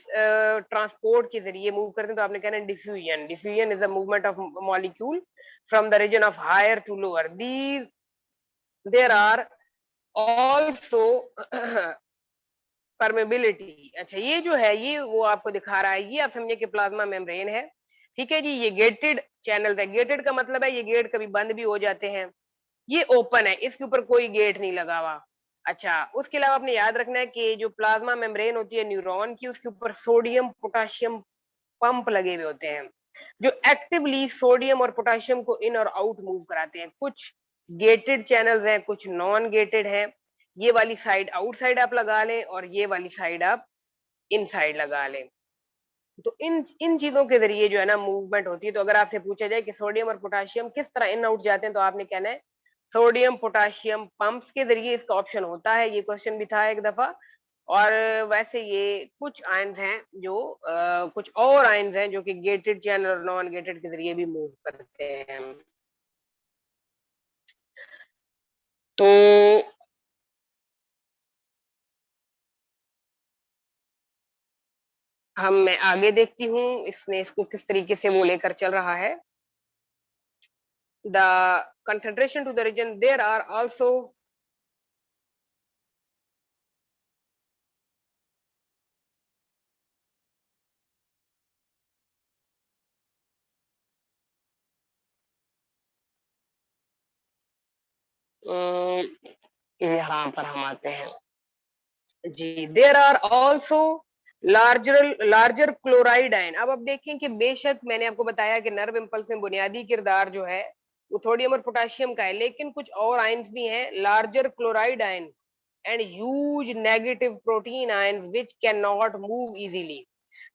ट्रांसपोर्ट के जरिए मूव करते हैं, तो आपने कहना है diffusion. Diffusion is a movement of molecule from the region of higher to lower. These there are also permeability. अच्छा, ये जो है ये वो आपको दिखा रहा है, ये आप समझिए कि प्लाज्मा मेम्ब्रेन है, ठीक है जी. ये गेटेड चैनल है. गेटेड का मतलब है ये गेट कभी बंद भी हो जाते हैं, ये ओपन है, इसके ऊपर कोई गेट नहीं लगा हुआ. अच्छा, उसके अलावा आपने याद रखना है कि जो प्लाज्मा मेम्ब्रेन होती है न्यूरॉन की, उसके ऊपर सोडियम पोटाशियम पंप लगे हुए होते हैं जो एक्टिवली सोडियम और पोटाशियम को इन और आउट मूव कराते हैं. कुछ गेटेड चैनल्स हैं, कुछ नॉन गेटेड हैं. ये वाली साइड आउटसाइड आप लगा लें और ये वाली साइड आप इनसाइड लगा लें. तो इन इन चीजों के जरिए जो है ना मूवमेंट होती है. तो अगर आपसे पूछा जाए कि सोडियम और पोटाशियम किस तरह इन आउट जाते हैं, तो आपने कहना है सोडियम पोटाशियम पंप्स के जरिए. इसका ऑप्शन होता है, ये क्वेश्चन भी था एक दफा. और वैसे ये कुछ आयंस हैं जो कुछ और आयंस हैं जो कि गेटेड चैनल और नॉन गेटेड के जरिए भी मूव करते हैं. तो मैं आगे देखती हूँ इसने इसको किस तरीके से वो लेकर चल रहा है. The concentration to the region, there are also यहाँ पर हम आते हैं जी. There are also larger chloride ion. अब देखें कि बेशक मैंने आपको बताया कि नर्व इंपल्स में बुनियादी किरदार जो है वो सोडियम और पोटाशियम का है, लेकिन कुछ और आयंस भी हैं, larger chloride ions and huge negative protein ions which can not move easily.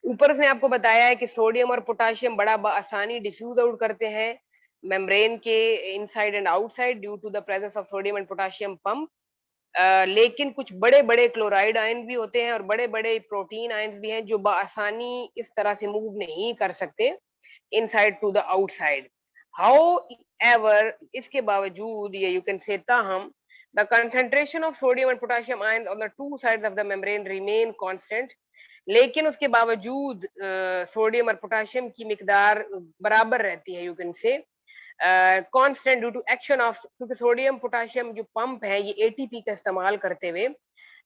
ऊपर से आपको बताया है कि सोडियम और पोटाशियम बड़ा आसानी डिफ्यूज आउट करते हैं मेम्ब्रेन के inside and outside due to the presence of sodium and potassium pump. लेकिन कुछ बड़े बड़े क्लोराइड आयन भी होते हैं और बड़े बड़े प्रोटीन आयंस भी हैं जो आसानी इस तरह से मूव नहीं कर सकते inside to the outside. However, इसके बावजूद ये यू कैन से ताहम the concentration of sodium and potassium ion on the two sides of the membrane remain constant. लेकिन उसके बावजूद सोडियम और पोटाशियम की मिकदार बराबर रहती है, you can say constant due to action of, क्योंकि सोडियम पोटाशियम जो पंप है ये एटीपी का इस्तेमाल करते हुए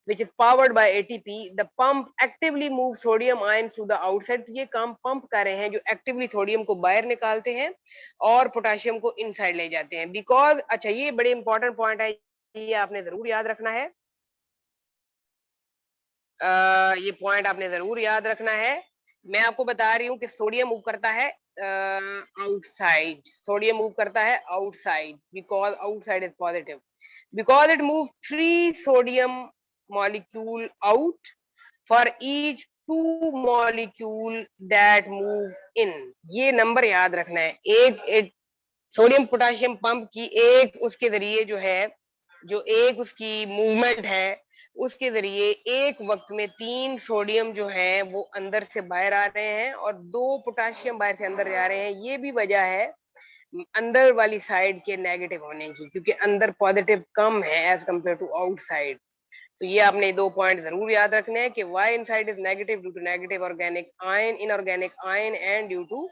which is powered by ATP, the pump actively move sodium ions to the outside. तो ये काम पंप कर रहे हैं जो एक्टिवली सोडियम को बाहर निकालते हैं और पोटाशियम को इनसाइड ले जाते हैं. बिकॉज, अच्छा ये बड़े इंपॉर्टेंट पॉइंट है, ये आपने जरूर याद रखना है. ये पॉइंट आपने जरूर याद रखना है. मैं आपको बता रही हूँ कि सोडियम मूव करता है आउटसाइड. सोडियम मूव करता है outside because outside is positive, because it moves 3 sodium molecule out for each 2 molecule that move in. ये नंबर याद रखना है। एक सोडियम पोटेशियम पंप की एक उसके जरिए जो है, जो एक उसकी मूवमेंट है, उसके जरिए एक वक्त में 3 सोडियम जो है वो अंदर से बाहर आ रहे हैं और 2 पोटेशियम बाहर से अंदर जा रहे हैं। ये भी वजह है अंदर वाली साइड के नेगेटिव होने की, क्योंकि अंदर पॉजिटिव कम है एज कंपेयर टू आउटसाइड। तो ये आपने 2 पॉइंट जरूर याद रखने हैं कि why inside is negative due to negative organic ion, inorganic ion, and due to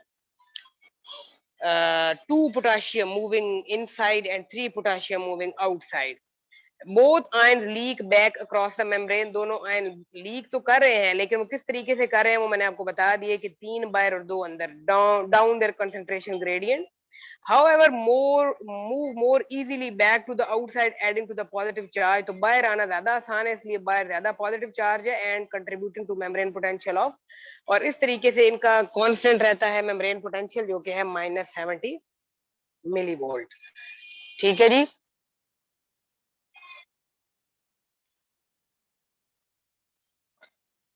2 potassium moving inside and 3 potassium moving outside. Both ions leak back across the membrane. दोनों ion leak तो कर रहे हैं, लेकिन वो किस तरीके से कर रहे हैं वो मैंने आपको बता दिया कि 3 बाहर और 2 अंदर, down their concentration gradient. However, move more easily back to the outside, adding to the positive charge. तो बाहर आना ज्यादा आसान है, इसलिए बाहर ज्यादा पॉजिटिव चार्ज है and contributing two membrane potential of, और इस तरीके से इनका कांस्टेंट रहता है मेम्ब्रेन पोटेंशियल जो कि है -70 मिलीवोल्ट। ठीक है जी।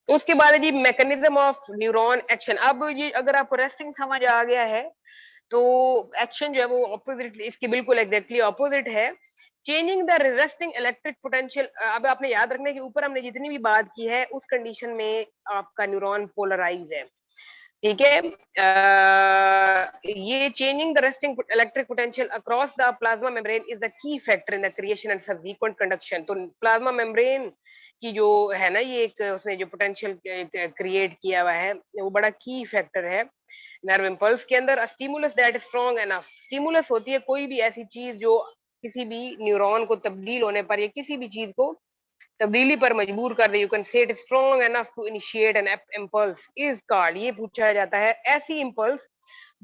उसके बाद है जी मैकेनिज्म ऑफ न्यूरॉन एक्शन। अब ये अगर आपको रेस्टिंग समझ आ गया है तो एक्शन जो है वो ऑपोजिट, इसके बिल्कुल एग्जैक्टली ऑपोजिट है। Changing the resisting electric potential. अब आपने याद रखना है कि ऊपर हमने जितनी भी बात की है उस कंडीशन में आपका न्यूरॉन पोलराइज है। ठीक है। ये changing the resting electric potential across the plasma membrane is the key factor in the creation and subsequent conduction. तो प्लाज्मा मेम्ब्रेन की जो है ना, ये एक उसने जो पोटेंशियल क्रिएट किया हुआ है वो बड़ा की फैक्टर है नर्व इम्पल्स के अंदर। Stimulus that strong enough. Stimulus होती है कोई भी ऐसी चीज जो किसी भी न्यूरॉन को तब्दील होने पर या किसी भी चीज को तब्दीली पर मजबूर कर दे। You can say it strong enough to initiate an impulse is called. ये पूछा जाता है ऐसी इम्पल्स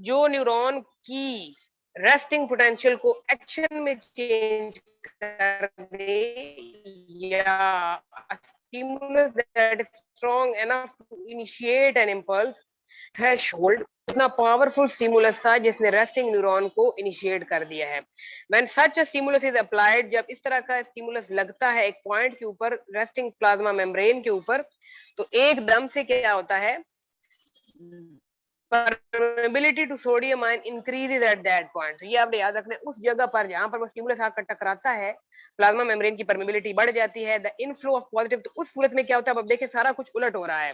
जो न्यूरॉन की रेस्टिंग पोटेंशियल को एक्शन में चेंज कर दे, या stimulus that strong enough to initiate an impulse threshold. इतना पावरफुल स्टिमुलस था जिसने रेस्टिंग न्यूरॉन को इनिशिएट कर दिया है। When such a stimulus is applied, जब इस तरह का स्टिमुलस लगता है एक पॉइंट के ऊपर रेस्टिंग प्लाज्मा मेम्ब्रेन के ऊपर, तो एकदम से क्या होता है, permeability to sodium ion increases at that point. ये आपने याद रखना है, उस जगह पर जहां पर वो स्टिमुलस आकर टकराता है प्लाज्मा मेम्ब्रेन की परमेबिलिटी बढ़ जाती है। द इनफ्लो ऑफ पॉजिटिव, तो उस सूरत में क्या होता है, अब देखिए सारा कुछ उलट हो रहा है।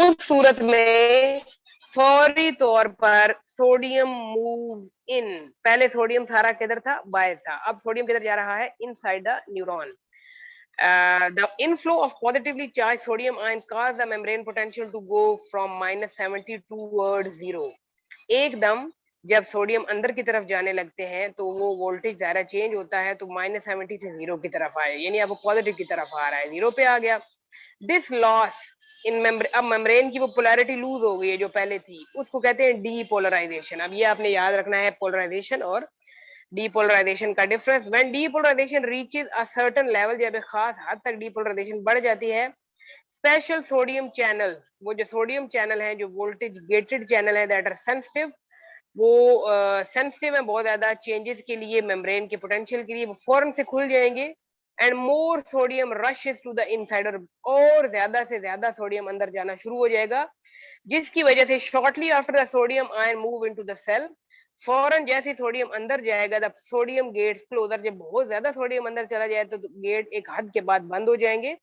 उस सूरत में फौरी तौर पर सोडियम मूव इन। पहले सोडियम सारा किधर था, बाहर था, अब सोडियम किधर जा रहा है, inside the neuron. The inflow of positively charged sodium ion cause the membrane potential to go from -70 towards 0. एकदम जब सोडियम अंदर की तरफ जाने लगते हैं तो वो वोल्टेज दायरा चेंज होता है, तो -70 से 0 की तरफ आए, यानी अब पॉजिटिव की तरफ आ रहा है, 0 पे आ गया। दिस लॉस इन मेम्ब्रेन, अब मेम्ब्रेन की वो पोलैरिटी लूज हो गई है जो पहले थी, उसको कहते हैं डीपोलराइजेशन। अब ये आपने याद रखना है, पोलराइजेशन और डीपोलराइजेशन का difference. When depolarisation reaches a certain level, जब एक खास हद तक डीपोलराइजेशन बढ़ जाती है, स्पेशल सोडियम चैनल, वो जो सोडियम चैनल है जो वोल्टेज गेटेड चैनल है, दैट आर सेंसिटिव, वो सेंसिटिव है बहुत ज्यादा चेंजेस के लिए, मेम्ब्रेन के पोटेंशियल के लिए, वो फौरन से खुल जाएंगे। And more sodium rushes to the inside, और ज्यादा से ज्यादा सोडियम अंदर जाना शुरू हो जाएगा, जिसकी वजह से shortly after the sodium ion move into the cell, फौरन जैसे सोडियम अंदर जाएगा, द सोडियम गेट्स क्लोजर, जब बहुत ज्यादा सोडियम अंदर चला जाए तो गेट एक हद के बाद बंद हो जाएंगे।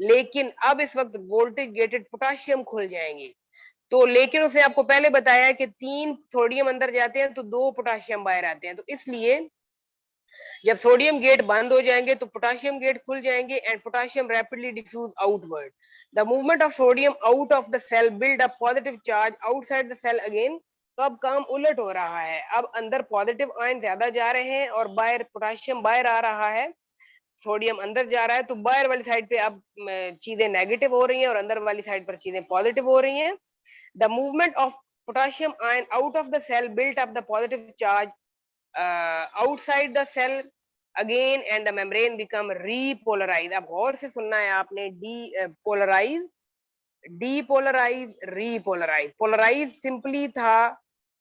लेकिन अब इस वक्त वोल्टेज गेटेड पोटेशियम खुल जाएंगे। तो लेकिन उसने आपको पहले बताया कि 3 सोडियम अंदर जाते हैं तो 2 पोटेशियम बाहर आते हैं, तो इसलिए जब सोडियम गेट बंद हो जाएंगे तो पोटेशियम गेट खुल जाएंगे and potassium rapidly diffuse outward. The movement of sodium out of the cell build up positive charge outside the cell again. तो अब काम उलट हो रहा है, अब अंदर पॉजिटिव आयन ज्यादा जा रहे हैं और बाहर पोटेशियम बाहर आ रहा है, सोडियम अंदर जा रहा है, तो बाहर वाली साइड पे अब चीजें नेगेटिव हो रही हैं और अंदर वाली साइड पर चीजें पॉजिटिव हो रही हैं। The movement of potassium ion out of the cell built up the positive charge outside the cell again and the membrane become repolarized. अब गौर से सुनना है आपने, depolarize, depolarize, repolarize। polarize simply था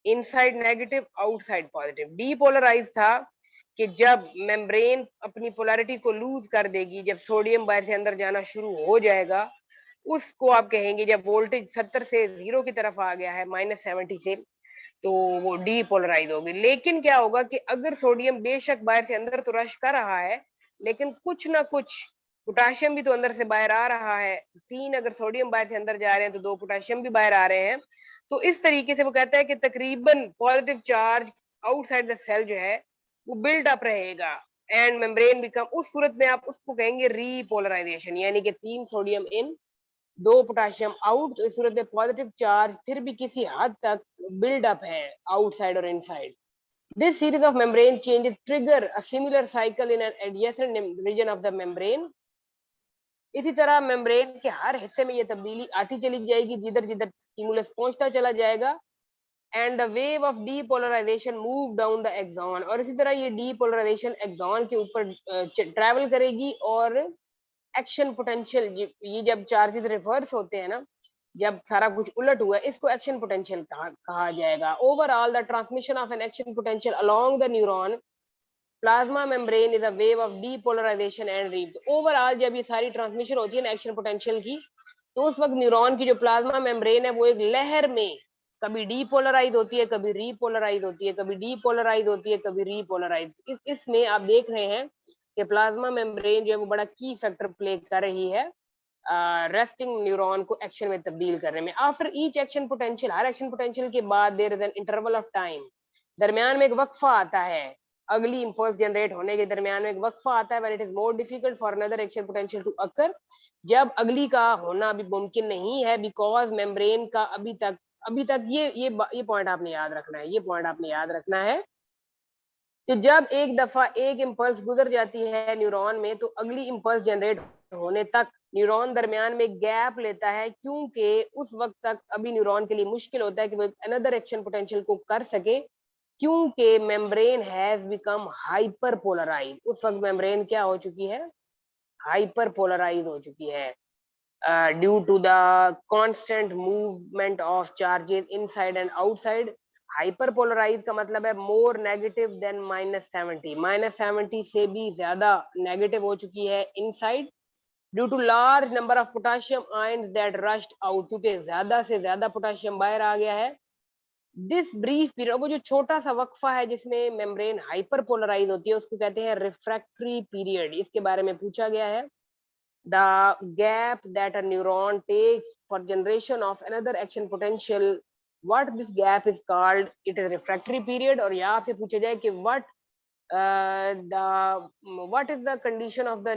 inside negative outside positive, depolarize था कि जब मेम्ब्रेन अपनी पोलैरिटी को लूज कर देगी, जब सोडियम बाहर से अंदर जाना शुरू हो जाएगा, उसको आप कहेंगे जब वोल्टेज 70 से 0 की तरफ आ गया है -70 से, तो वो डीपोलराइज होगी। लेकिन क्या होगा कि अगर सोडियम बेशक बाहर से अंदर तो रश कर रहा है, लेकिन कुछ ना कुछ पोटेशियम भी तो अंदर से बाहर आ रहा है। 3 अगर सोडियम बाहर से अंदर जा रहे हैं तो 2 पोटेशियम भी बाहर आ रहे हैं। तो इस तरीके से वो कहता है कि तकरीबन positive charge outside the cell जो है वो बिल्ड अप रहेगा एंड मेम्ब्रेन बिकम, उस सूरत में आप उसको कहेंगे रीपोलराइजेशन, यानी कि 3 सोडियम इन 2 पोटेशियम आउट। तो इस सूरत में पॉजिटिव चार्ज फिर भी किसी हद तक बिल्ड अप है आउटसाइड और inside. This series of membrane changes trigger a similar cycle in an adjacent region of the membrane. इसी तरह मेम्ब्रेन के हर हिस्से में ये तब्दीली आती चली जाएगी जिधर जिधर स्टिमुलस पहुंचता चला जाएगा। And the wave of depolarisation move down the axon, और इसी तरह ये डीपोलराइजेशन एक्सॉन के ऊपर ट्रैवल करेगी और एक्शन पोटेंशियल, ये जब चार्जेस रिवर्स होते हैं ना, जब सारा कुछ उलट हुआ है, इसको एक्शन पोटेंशियल कहा जाएगा। Overall the transmission of an action potential along the neuron plasma membrane is a wave of depolarisation and rep. Overall जब ये सारी ट्रांसमिशन होती है ना एक्शन पोटेंशियल की, तो उस वक्त न्यूरॉन की जो प्लाज्मा मेम्ब्रेन है वो एक लहर में कभी डीपोलराइज होती है, कभी रीपोलराइज होती है, कभी डीपोलराइज होती है, कभी रीपोलराइज। इसमें आप देख रहे हैं कि प्लाज्मा मेम्ब्रेन जो है वो बड़ा की फैक्टर प्ले कर रही है रेस्टिंग न्यूरॉन को एक्शन में तब्दील करने में। आफ्टर ईच एक्शन पोटेंशियल, हर एक्शन पोटेंशियल के बाद there is an interval of time, दरमियान में एक वक्फा आता है, अगली इंपल्स जनरेट होने के दरमियान में एक वक्फा आता है, when it is more difficult for another action potential to occur, जब अगली का होना भी मुमकिन नहीं है, बिकॉज मेम्ब्रेन का अभी तक ये पॉइंट आपने याद रखना है, ये पॉइंट आपने याद रखना है कि जब एक दफा एक इंपल्स गुजर जाती है न्यूरॉन में, तो अगली इंपल्स जनरेट होने तक न्यूरॉन दरमियान में गैप लेता है, क्योंकि उस वक्त तक अभी न्यूरॉन के लिए मुश्किल होता है कि वो अनदर एक्शन पोटेंशियल को कर सके, क्योंकि membrane has become hyper polarise. उस वक्त मेम्ब्रेन क्या हो चुकी है? हाइपर पोलराइज हो चुकी है due to the constant movement of charges inside and outside. Hyper polarise का मतलब है मोर नेगेटिव देन -70, -70 से भी ज्यादा नेगेटिव हो चुकी है inside, due to large number of potassium ions that rushed out, क्योंकि ज्यादा से ज्यादा पोटेशियम बाहर आ गया है। दिस ब्रीफ पीरियड, वो जो छोटा सा वक्फा है जिसमें मेम्ब्रेन हाइपर पोलराइज होती है, उसको कहते हैं रिफ्रैक्टरी पीरियड। इसके बारे में पूछा गया है, the gap that a neuron takes for generation of another action potential, what this gap is called, it is refractory period. और यहाँ से पूछा जाए कि what is the condition of the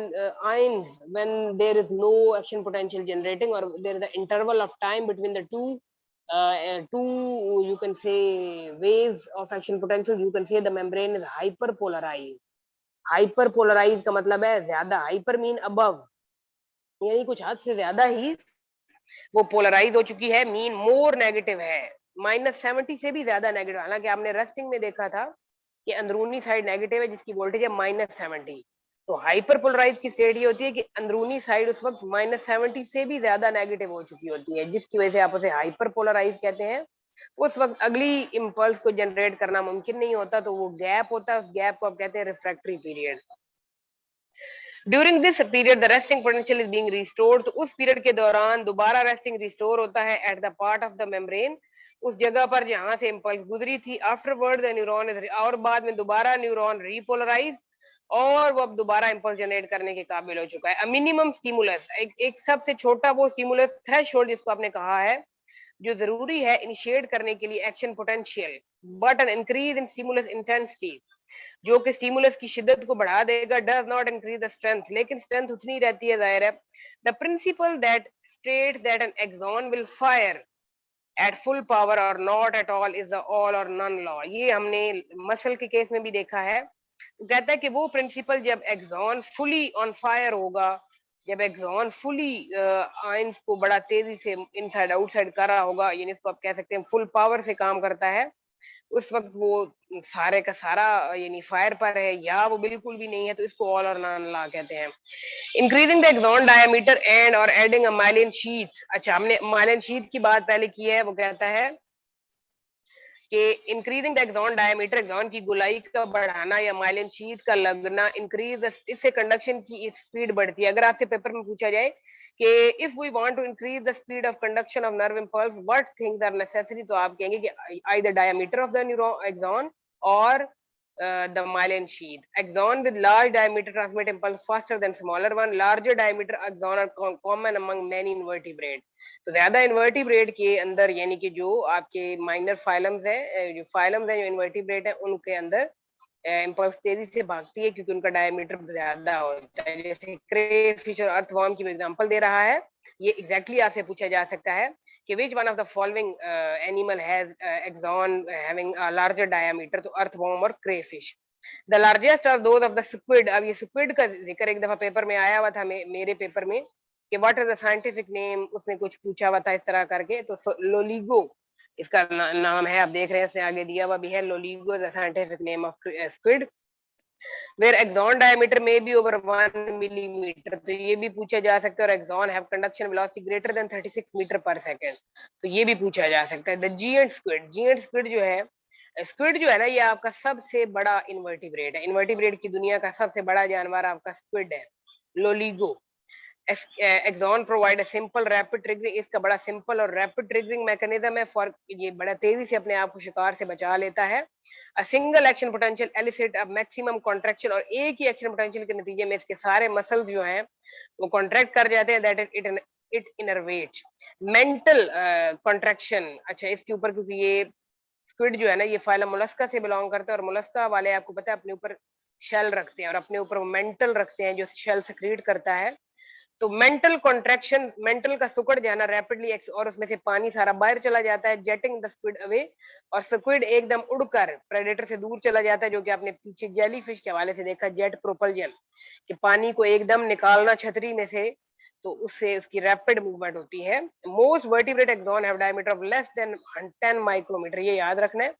ions when there is no action potential generating, or there is the interval of time between the two you can say waves of action potential, you can say the membrane is hyperpolarized। hyperpolarized का मतलब है ज्यादा, hyper mean above, यानी कुछ हद से ज्यादा ही वो पोलराइज हो चुकी है, मीन मोर नेगेटिव है, -70 से भी ज्यादा नेगेटिव। हालांकि आपने रेस्टिंग में देखा था कि अंदरूनी साइड नेगेटिव है जिसकी वोल्टेज है -70, तो हाइपर पोलराइज की स्टेट ये होती है कि अंदरूनी साइड उस वक्त -70 से भी ज्यादा नेगेटिव हो चुकी होती है, जिसकी वजह से आप उसे हाइपर पोलराइज कहते हैं। उस वक्त अगली इंपल्स को जनरेट करना मुमकिन नहीं होता, तो वो गैप होता है, उस गैप को आप कहते हैं refractory period. During this period the resting potential is being restored, तो उस पीरियड के दौरान दोबारा रेस्टिंग रिस्टोर होता है at the part of the membrane, उस जगह पर जहां से इंपल्स गुजरी थी। आफ्टरवर्ड द न्यूरॉन इज, और बाद में दोबारा न्यूरॉन रीपोलराइज और वो अब दोबारा इंपल्स जनरेट करने के काबिल हो चुका है। मिनिमम स्टिमुलस, एक सबसे छोटा वो स्टिमुलस थ्रेशोल्ड जिसको आपने कहा है, जो जरूरी है इनिशिएट करने के लिए action potential, but an increase in stimulus intensity, जो कि स्टिमुलस की शिद्दत को बढ़ा देगा, does not increase the strength, लेकिन स्ट्रेंथ उतनी रहती है, जाहिर है। The principle that states that an axon will fire at full power or not at all is the all or none law, ये हमने मसल के केस में भी देखा है। तो कहता है कि वो प्रिंसिपल जब एक्सॉन फुली ऑन फायर होगा, जब एक्सॉन फुली आयंस को बड़ा तेजी से इनसाइड आउटसाइड कर रहा होगा, यानी इसको आप कह सकते हैं फुल पावर से काम करता है, उस वक्त वो सारे का सारा यानी फायर पर है, या वो बिल्कुल भी नहीं है, तो इसको ऑल और नॉन लॉ कहते हैं। Increasing the axon diameter and और एडिंग अ माइलिन शीट, अच्छा हमने माइलिन शीट की बात पहले की है, वो कहता है कि increasing the axon diameter, axon की गोलाई का बढ़ाना या माइलिन शीट का लगना, इंक्रीज इससे कंडक्शन की स्पीड बढ़ती है। अगर आपसे पेपर में पूछा जाए कि if we want to increase the speed of conduction of nerve impulse, what things are necessary? तो आप कहेंगे कि either diameter of the neuron axon or the myelin sheath. Axon with large diameter transmit impulse faster than smaller one. Larger diameter axon are common among many invertebrate. तो ज्यादा invertebrate के अंदर यानी कि जो आपके माइनर फाइलम्स है, जो फाइलम्स है जो इन्वर्टिब्रेट है उनके अंदर इम्पल्स तेजी से भागती है क्योंकि उनका डायमीटर ज्यादा होता है। जैसे क्रे फिश और अर्थवर्म की एग्जांपल दे रहा है, ये एग्जैक्टली आपसे पूछा जा सकता है कि which one of the following animal has axon having a larger diameter, तो अर्थवर्म और crayfish. The largest are those of the squid. अब ये स्क्विड का जिक्र एक दफा पेपर में आया हुआ था, मेरे पेपर में, कि what is the scientific name, उसने कुछ पूछा हुआ था इस तरह करके, तो लोलिगो इसका नाम है। आप देख रहे हैं इसने आगे दिया हुआ भी है, Loligo the scientific name of squid, where axon diameter में बी ओवर 1 मिलीमीटर। तो ये भी पूछा जा सकता है, और axon have conduction velocity greater than 36 metre per second, तो ये भी पूछा जा सकता है। The giant squid, giant squid जो है, स्क्विड जो है ना, ये आपका सबसे बड़ा इन्वर्टिब्रेट है। इन्वर्टिब्रेट की दुनिया का सबसे बड़ा जानवर आपका स्क्विड है, Loligo. Axon provide a simple rapid triggering, इसका बड़ा सिंपल और रैपिड ट्रिगरिंग मैकेनिज्म है, फॉर ये बड़ा तेजी से अपने आप को शिकार से बचा लेता है। A single action potential elicit a maximum contraction, और एक ही एक्शन पोटेंशियल के नतीजे में इसके सारे मसल्स जो हैं वो कॉन्ट्रैक्ट कर जाते हैं, that is it innervate. Mental contraction, अच्छा इसके ऊपर, क्योंकि ये स्क्विड जो है ना, ये फाइलम मोलस्का से बिलोंग करता है, और मोलस्का वाले आपको पता है अपने ऊपर शेल रखते हैं, और अपने ऊपर मेंटल रखते हैं जो शेल सेक्रीट करता है। तो मेंटल कॉन्ट्रैक्शन, मेंटल का सिकुड़ जाना रैपिडली, और उसमें से पानी सारा बाहर चला जाता है, जेटिंग द स्क्विड अवे, और स्क्विड एकदम उड़कर प्रेडेटर से दूर चला जाता है, जो कि आपने पीछे जेलीफिश के हवाले से देखा, जेट प्रोपल्जन, कि पानी को एकदम निकालना छतरी में से, तो उससे उसकी रैपिड मूवमेंट होती है। Most vertebrate axon have diameter of less than 10 micrometer, ये याद रखना है।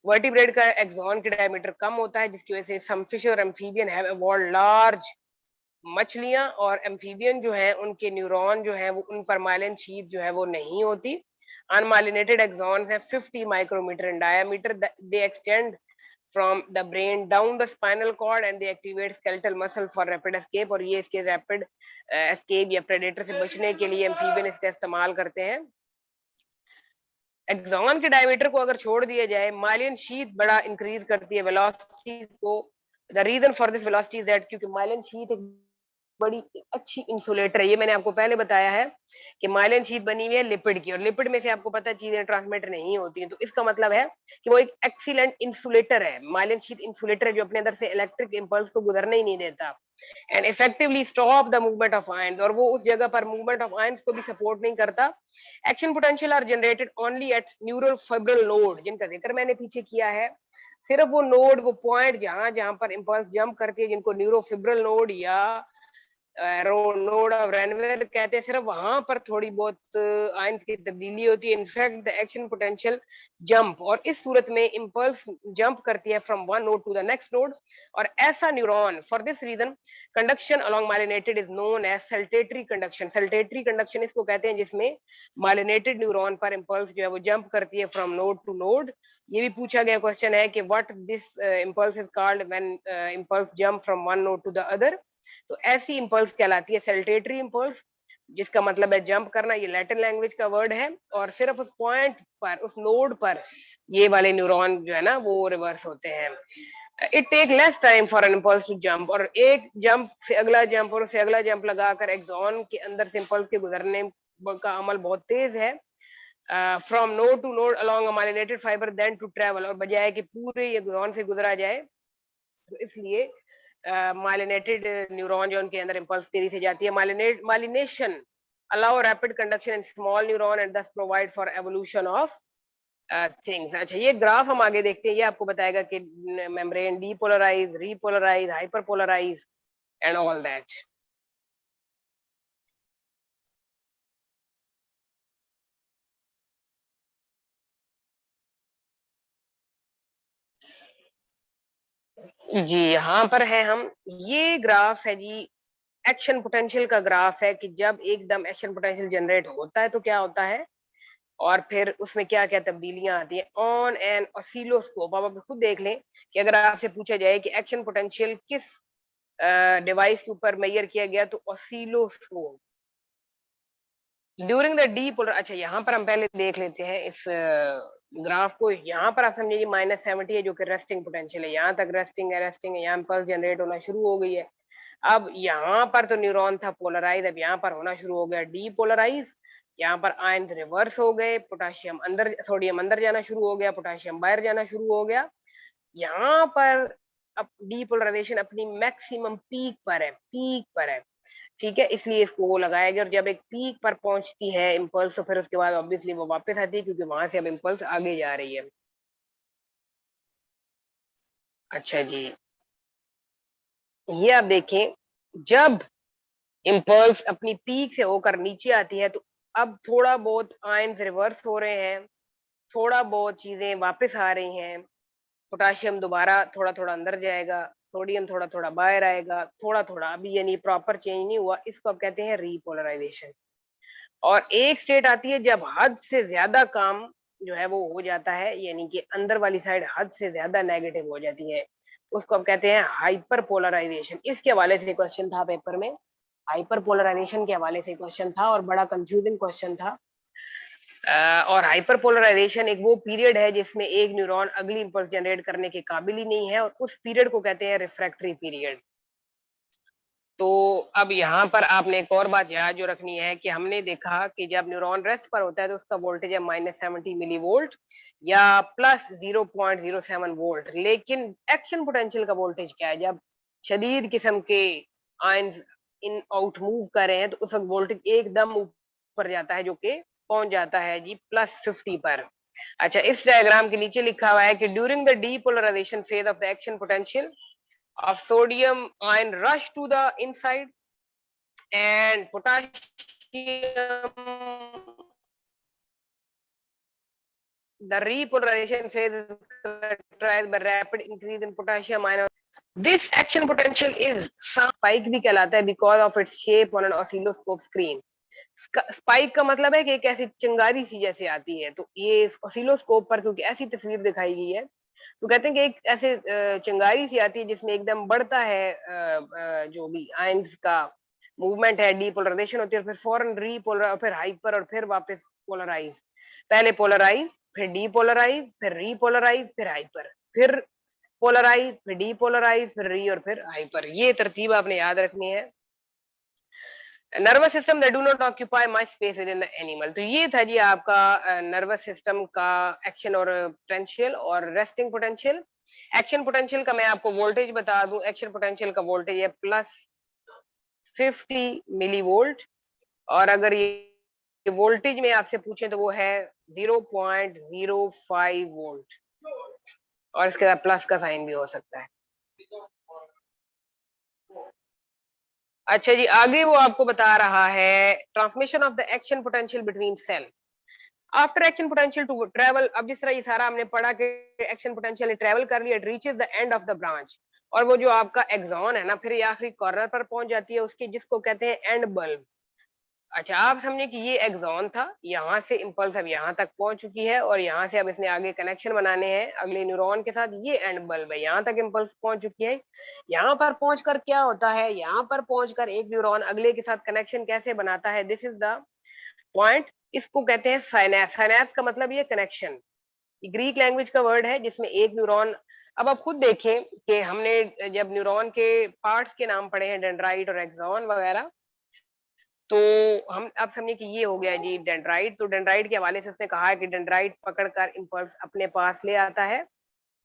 वर्टिब्रेट का एक्सॉन की डायमीटर कम होता है, जिसकी वजह से सम फिश और एम्फीबियन हैव इवॉल्वड लार्ज, मछलियां और एम्फीबियन जो हैं उनके न्यूरॉन जो है वो, उन पर माइलिन शीथ जो है वो नहीं होती। अनमाइलिनेटेड एक्सॉन्स हैं 50 micrometer in diameter, they extend from the brain down the spinal cord and they activate skeletal muscle for rapid escape, और ये इसके रैपिड एस्केप या प्रेडेटर से बचने के लिए एम्फीबियन इसका इस्तेमाल करते हैं। एक्सॉन के डायमीटर को अगर छोड़ दिया जाए, माइलिन शीथ बड़ा इंक्रीज करती है वेलोसिटी को। The reason for this velocity is that, क्योंकि माइलिन शीथ एक बड़ी अच्छी इंसुलेटर है, ये मैंने आपको पहले बताया है कि माइलिन शीथ बनी हुई है लिपिड की, और लिपिड में से आपको पता है चीजें ट्रांसमिट नहीं होती हैं, तो इसका मतलब है कि वो एक एक्सीलेंट इंसुलेटर है। माइलिन शीथ इंसुलेटर है जो अपने अंदर से इलेक्ट्रिक इंपल्स को गुजरने ही नहीं देता, and effectively stop the movement of ions, और वो उस जगह पर मूवमेंट ऑफ आयंस को भी सपोर्ट नहीं करता। Action potential are generated only at neural fibril node, जिनका जिक्र मैंने पीछे किया है। सिर्फ वो नोड, वो पॉइंट जहां जहां पर इंपल्स जंप करती है, जिनको न्यूरोफिब्रल नोड या नोड ऑफ रेनवेयर कहते हैं, सिर्फ वहां पर थोड़ी बहुत आयंस की तब्दीली होती है। In fact the action potential jump, और इस सूरत में इंपल्स जंप करती है from one node to the next node, और ऐसा neuron, for this reason conduction along myelinated is known as saltatory conduction. Saltatory conduction इसको कहते हैं जिसमें माइलिनेटेड न्यूरॉन पर इंपल्स जो है वो जंप करती है फ्रॉम नोड टू नोड। ये भी पूछा गया क्वेश्चन है कि what this impulse is called when impulse jump from one node to the other, तो ऐसी इंपल्स कहलाती है सेल्टेटरी इंपल्स, जिसका मतलब है जंप करना। ये लैटिन लैंग्वेज का वर्ड है, और सिर्फ उस पॉइंट पर, उस नोड पर ये वाले न्यूरॉन जो है ना वो रिवर्स होते हैं। It take less time for an impulse to jump, और एक जंप से अगला जंप और से अगला जंप लगाकर एक्सॉन के अंदर से इंपल्स के गुजरने का अमल बहुत तेज है। From node to node along a myelinated fibre than to travel, और बजाय कि पूरे ये एक्सॉन से गुजरा जाए, तो इसलिए माइलिनेटेड न्यूरॉन जो उनके अंदर इंपल्स तेजी से जाती है। Myelination allow rapid conduction in small neuron and thus provide for evolution of things. अच्छा, ये ग्राफ हम आगे देखते हैं, ये आपको बताएगा कि membrane depolarize, repolarize, hyperpolarize and all that. जी यहाँ पर है हम, ये ग्राफ है जी, एक्शन पोटेंशियल का ग्राफ है कि जब एकदम एक्शन पोटेंशियल जनरेट होता है तो क्या होता है, और फिर उसमें क्या क्या तब्दीलियां आती हैं ऑन एन ऑसिलोस्कोप। आप खुद देख लें कि अगर आपसे पूछा जाए कि एक्शन पोटेंशियल किस डिवाइस के ऊपर मेजर किया गया, तो ऑसिलोस्कोप, ड्यूरिंग द डीपोलर, अच्छा यहाँ पर हम पहले देख लेते हैं इस ग्राफ को। यहाँ पर आप समझिए -70 है जो कि रेस्टिंग पोटेंशियल है, यहाँ तक रेस्टिंग है, यहाँ पल्स जनरेट होना शुरू हो गई है। अब यहाँ पर तो न्यूरॉन था पोलराइज, अब यहाँ पर होना शुरू हो गया डीपोलराइज। यहाँ पर आयंस रिवर्स हो गए, पोटाशियम अंदर, सोडियम अंदर जाना शुरू हो गया, पोटाशियम बाहर जाना शुरू हो गया। यहाँ पर अब डीपोलराइजेशन अपनी मैक्सिमम पीक पर है, पीक पर है, ठीक है, इसलिए इसको वो लगाया गया। और जब एक पीक पर पहुंचती है इम्पल्स, तो फिर उसके बाद ऑब्वियसली वो वापस आती है, क्योंकि वहां से अब इम्पल्स आगे जा रही है। अच्छा जी, ये आप देखें, जब इम्पल्स अपनी पीक से होकर नीचे आती है, तो अब थोड़ा बहुत आयंस रिवर्स हो रहे हैं, थोड़ा बहुत चीजें वापस आ रही हैं, पोटाशियम दोबारा थोड़ा थोड़ा अंदर जाएगा, सोडियम थोड़ा थोड़ा बाहर आएगा, थोड़ा थोड़ा, अभी यानी प्रॉपर चेंज नहीं हुआ, इसको अब कहते हैं रीपोलराइजेशन। और एक स्टेट आती है जब हद से ज्यादा काम जो है वो हो जाता है, यानी कि अंदर वाली साइड हद से ज्यादा नेगेटिव हो जाती है, उसको अब कहते हैं हाइपर पोलराइजेशन। इसके हवाले से क्वेश्चन था पेपर में, हाइपर पोलराइजेशन के हवाले से क्वेश्चन था, और बड़ा कंफ्यूजिंग क्वेश्चन था। और हाइपर पोलराइजेशन एक वो पीरियड है जिसमें एक न्यूरॉन अगली इंपल्स जनरेट करने के काबिल ही नहीं है, और उस पीरियड को कहते हैं रिफ्रैक्टरी पीरियड। तो अब यहाँ पर आपने एक और बात याद जो रखनी है कि हमने देखा कि जब न्यूरॉन रेस्ट पर होता है तो उसका वोल्टेज है -70 मिली वोल्ट या +0.07 वोल्ट, लेकिन एक्शन पोटेंशियल का वोल्टेज क्या है? जब शदीद किस्म के आयंस इन आउट मूव कर रहे हैं, तो उस वक्त वोल्टेज एकदम ऊपर जाता है, जो कि पहुंच जाता है जी +50 पर। अच्छा, इस डायग्राम के नीचे लिखा हुआ है कि during the depolarization phase of the action potential of sodium ion rush to the inside and potassium, the repolarization phase is characterized by rapid increase in potassium ion. This action potential is spike भी कहलाता है because of its shape on an oscilloscope screen. Spike का मतलब है कि एक ऐसी चिंगारी सी जैसे आती है, तो ये ऑसिलोस्कोप पर क्योंकि ऐसी तस्वीर दिखाई गई है, तो कहते हैं कि एक ऐसे चिंगारी सी आती है जिसमें एकदम बढ़ता है जो भी आयंस का मूवमेंट है, डीपोलराइजेशन होती है, और फिर फौरन रीपोलर, फिर हाइपर, और फिर वापस पोलराइज, पहले पोलराइज, फिर डीपोलराइज, फिर रीपोलराइज, फिर हाइपर, फिर पोलराइज, फिर डीपोलराइज, फिर री, और फिर हाइपर। ये तरतीब आपने याद रखनी है। Nervous system that do not occupy much space with in the animal. तो ये था जी आपका नर्वस सिस्टम का एक्शन और पोटेंशियल और रेस्टिंग पोटेंशियल। एक्शन पोटेंशियल का मैं आपको वोल्टेज बता दूं, एक्शन पोटेंशियल का वोल्टेज है +50 मिली वोल्ट, और अगर ये वोल्टेज में आपसे पूछे तो वो है 0.05 वोल्ट, और इसके साथ प्लस का साइन भी हो सकता है। अच्छा जी, आगे वो आपको बता रहा है transmission of the action potential between cell after action potential to travel. अब जिस तरह ये सारा हमने पढ़ा कि एक्शन पोटेंशियल ट्रेवल कर लिया, it reaches the end of the branch, और वो जो आपका एक्सॉन है ना, फिर ये आखिरी कॉर्नर पर पहुंच जाती है उसके, जिसको कहते हैं एंड बल्ब। अच्छा, आप समझे कि ये एक्सॉन था, यहाँ से इम्पल्स अब यहाँ तक पहुंच चुकी है, और यहाँ से अब इसने आगे कनेक्शन बनाने हैं अगले न्यूरॉन के साथ, ये एंड बल्ब है, यहाँ तक इम्पल्स पहुंच चुकी है। यहाँ पर पहुंचकर क्या होता है, यहाँ पर पहुंचकर एक न्यूरॉन अगले के साथ कनेक्शन कैसे बनाता है, दिस इज द पॉइंट। इसको कहते हैं साइनैप्स। साइनैप्स का मतलब ये कनेक्शन, ग्रीक लैंग्वेज का वर्ड है जिसमें एक न्यूरॉन, अब आप खुद देखें कि हमने जब न्यूरॉन के पार्ट्स के नाम पढ़े हैं, डेंड्राइट और एक्सॉन वगैरह, तो हम अब समझिए कि ये हो गया जी डेंड्राइट। तो डेंड्राइट के हवाले से उसने कहा है कि डेंड्राइट पकड़कर इम्पल्स अपने पास ले आता है,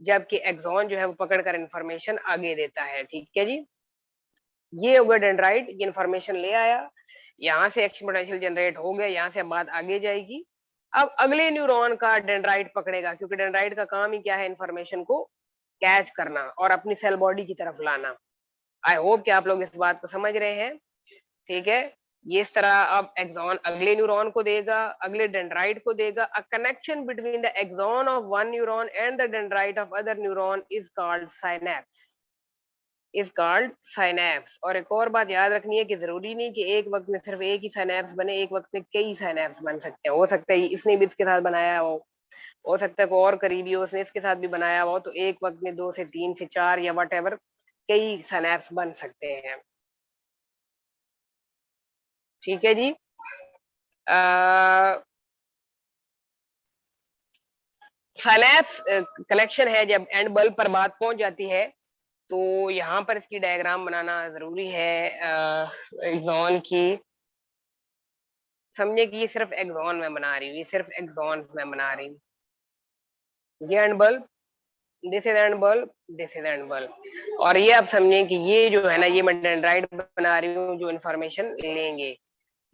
जबकि एक्सॉन जो है वो पकड़कर इंफॉर्मेशन आगे देता है। ठीक है जी, ये हो गया डेंड्राइट, ये इंफॉर्मेशन ले आया, यहाँ से एक्शन पोटेंशियल जनरेट हो गया, यहाँ से बात आगे जाएगी। अब अगले न्यूरॉन का डेंड्राइट पकड़ेगा, क्योंकि डेंड्राइट का काम ही क्या है, इंफॉर्मेशन को कैच करना और अपनी सेल बॉडी की तरफ लाना। आई होप कि आप लोग इस बात को समझ रहे हैं। ठीक है, ये इस तरह अब एक्सॉन अगले न्यूरॉन को देगा, अगले डेंड्राइट को देगा। A connection between the axon of one neuron and the dendrite of other neuron is called synapse, is called synapse. और एक और बात याद रखनी है कि जरूरी नहीं कि एक वक्त में सिर्फ एक ही साइनैप्स बने, एक वक्त में कई साइनैप्स बन सकते हैं। हो सकता है इसने भी इसके साथ बनाया हो सकता है कोई और करीबी हो, उसने इसके साथ भी बनाया हो, तो एक वक्त में 2 से 3 से 4 या वट एवर कई साइनैप्स बन सकते हैं। ठीक है जी। साइनैप्स कनेक्शन है, जब एंड बल्ब पर बात पहुंच जाती है तो यहाँ पर इसकी डायग्राम बनाना जरूरी है एक्सॉन की। समझे कि ये सिर्फ एक्सॉन में बना रही हूँ, ये सिर्फ एक्सॉन में बना रही हूँ। ये and bulb, this is and bulb, this is and bulb. और ये आप समझें कि ये जो है ना, ये मैं डेंड्राइट बना रही हूँ जो इन्फॉर्मेशन लेंगे।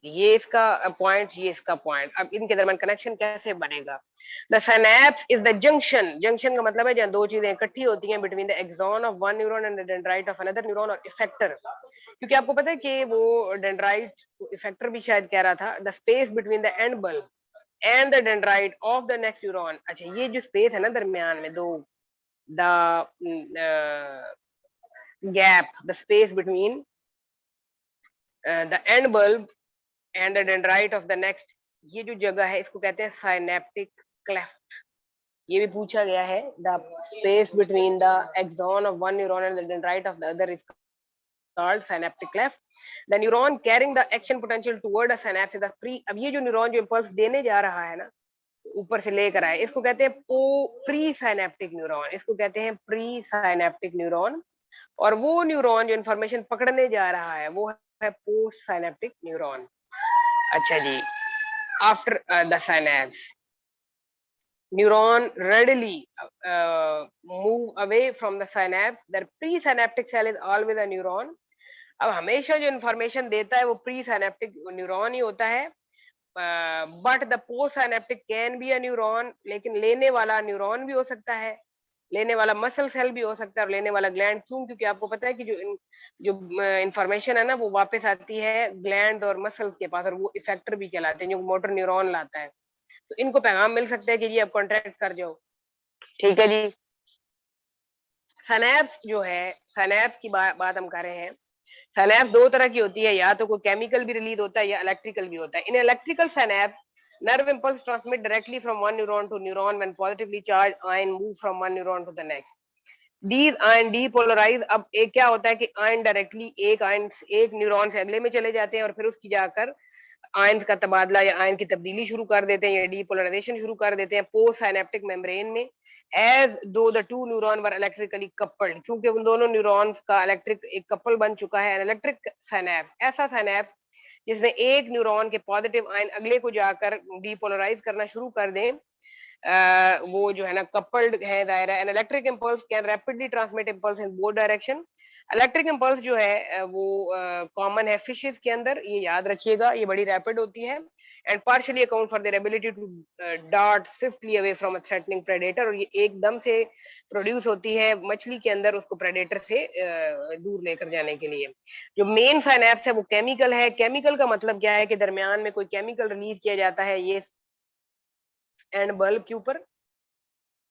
ये इसका पॉइंट, ये इसका पॉइंट। अब इनके दरमियान कनेक्शन कैसे बनेगा? The synapse is the junction. Junction का मतलब है जहाँ दो चीजें इकट्ठी होती हैं between the axon of one neuron and the dendrite of another neuron और इफेक्टर। क्योंकि आपको पता है कि वो डेंड्राइट इफेक्टर भी शायद कह रहा था, the space between the end bulb and the dendrite of the next neuron. अच्छा, ये जो स्पेस है ना दरमियान में दो, the gap, the space between the end bulb and the dendrite of the next, ये जो जगह है इसको कहते हैं साइनेप्टिक क्लेफ्ट। ये भी पूछा गया है, the space between the axon of one neuron and the dendrite of the other is called synaptic cleft. The neuron carrying the action potential toward a synapse is the pre. अब ये जो neuron जो impulse देने जा रहा है ना, ऊपर से लेकर आए, इसको कहते हैं प्री साइनेप्टिक न्यूरॉन, इसको कहते हैं प्री साइनेप्टिक न्यूरॉन। और वो न्यूरॉन जो इंफॉर्मेशन पकड़ने जा रहा है वो है पोस्ट साइनेप्टिक न्यूरॉन। अच्छा जी, after the synapse, neuron readily move away from the synapse. The presynaptic cell is always a neuron. अब हमेशा जो इंफॉर्मेशन देता है वो प्री साइनेप्टिक न्यूरॉन ही होता है, but the post synaptic can be a neuron. लेकिन लेने वाला न्यूरॉन भी हो सकता है, लेने वाला मसल सेल भी हो सकता है, और लेने वाला ग्लैंड। क्यों? क्योंकि आपको पता है कि जो इंफॉर्मेशन है ना वो वापस आती है ग्लैंड और मसल्स के पास, और वो इफेक्टर भी कहलाते हैं जो मोटर न्यूरॉन लाता है। तो इनको पैगाम मिल सकता है कि जी आप कॉन्ट्रैक्ट कर जाओ। ठीक है जी। सिनैप्स जो है, सिनैप्स की बात हम कर रहे हैं। सिनैप्स दो तरह की होती है, या तो कोई केमिकल भी रिलीज होता है या इलेक्ट्रिकल भी होता है। In electrical synapse, nerve impulse transmit directly from one neuron to neuron when positively charged ion move from one neuron to the next. These ion depolarize। अब एक क्या होता है कि आयन डायरेक्टली एक आयन एक न्यूरॉन से अगले में चले जाते हैं और फिर उसकी जाकर आयन का तबादला या आयन की तब्दीली शुरू कर देते हैं या डीपोलराइजेशन शुरू कर देते हैं पोस्ट साइनेप्टिक मेम्ब्रेन में, एज दो the two neuron were electrically coupled. क्योंकि उन दोनों न्यूरॉन्स का इलेक्ट्रिक एक कपल बन चुका है। इलेक्ट्रिक साइनेप्स ऐसा साइनेप्स जिसमें एक न्यूरॉन के पॉजिटिव आयन अगले को जाकर डीपोलराइज करना शुरू कर दें, वो जो है ना कपल्ड है दायरा। An electric impulse can rapidly transmit impulse in both direction. Electric impulse जो है वो कॉमन है फिशेस के अंदर, ये याद रखिएगा, ये बड़ी रैपिड होती है। And partially account for their ability to dart swiftly away from a threatening predator. और ये एकदम से प्रोड्यूस होती है मछली के अंदर उसको प्रेडेटर से दूर लेकर जाने के लिए। जो मेन साइनेप्स है वो केमिकल है। केमिकल का मतलब क्या है कि दरमियान में कोई केमिकल रिलीज किया जाता है, ये एंड बल्ब के ऊपर,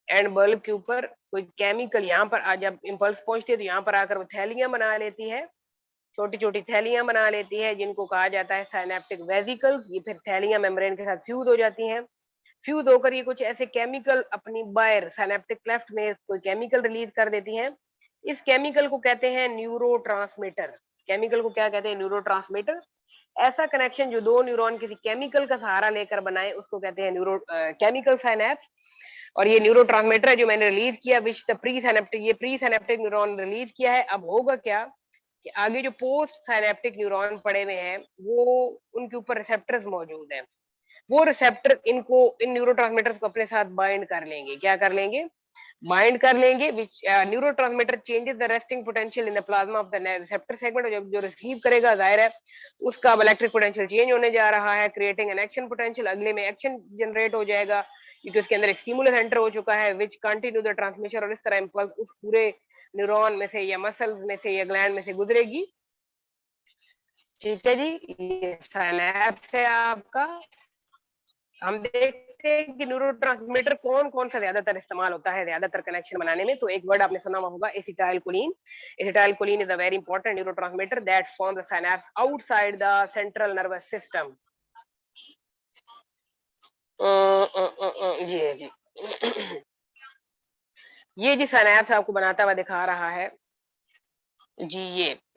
एंड बल्ब के ऊपर कोई केमिकल यहाँ पर जब इम्पल्स पहुंचती है तो यहाँ पर आकर वो थैलियां बना लेती है, छोटी छोटी थैलियां बना लेती है जिनको कहा जाता है साइनेप्टिक वेसिकल्स। ये फिर थैलियां मेम्ब्रेन के साथ फ्यूज हो जाती हैं। फ्यूज होकर ये कुछ ऐसे केमिकल अपनी बाहर साइनेप्टिक क्लेफ्ट में कोई केमिकल रिलीज कर देती हैं। इस केमिकल को कहते हैं न्यूरोट्रांसमीटर। केमिकल को क्या कहते हैं? न्यूरोट्रांसमीटर। ऐसा कनेक्शन जो दो न्यूरॉन किसी केमिकल का सहारा लेकर बनाए उसको कहते हैं न्यूरो केमिकल साइनेप्स। और ये न्यूरोट्रांसमीटर है जो मैंने रिलीज किया, विच द प्री साइनेप्टिक, ये प्री साइनेप्टिक न्यूरॉन रिलीज किया है। अब होगा क्या कि आगे जो पोस्ट साइनेप्टिक न्यूरॉन पड़े हुए हैं वो उनके ऊपर रिसेप्टर्स मौजूद हैं। वो रिसेप्टर इनको इन न्यूरोट्रांसमीटर्स को अपने साथ बाइंड कर लेंगे। क्या कर लेंगे? बाइंड कर लेंगे। Which neurotransmitter changes the resting potential in the plasma of the receptor segment. जब जो रिसीव करेगा जाहिर है उसका अब इलेक्ट्रिक पोटेंशियल चेंज होने जा रहा है, क्रिएटिंग एन एक्शन पोटेंशियल। अगले में एक्शन जनरेट हो जाएगा क्योंकि उसके अंदर एक स्टिमुलस एंटर हो चुका है, विच कंटिन्यू द ट्रांसमिशन। और इस तरह इंपल्स उस पूरे न्यूरॉन में से या मसल्स में से या ग्लैंड में से गुजरेगी। ठीक है जी, ये सिनैप्स है आपका। हम देखते हैं कि न्यूरोट्रांसमीटर कौन कौन सा ज्यादातर इस्तेमाल होता है ज्यादातर कनेक्शन बनाने में। तो एक वर्ड आपने सुना हुआ होगा, acetylcholine. Acetylcholine is a very important neurotransmitter that form the synapse outside the central nervous system. ये जी ये जी सिनैप्स आपको बनाता हुआ दिखा रहा है जी।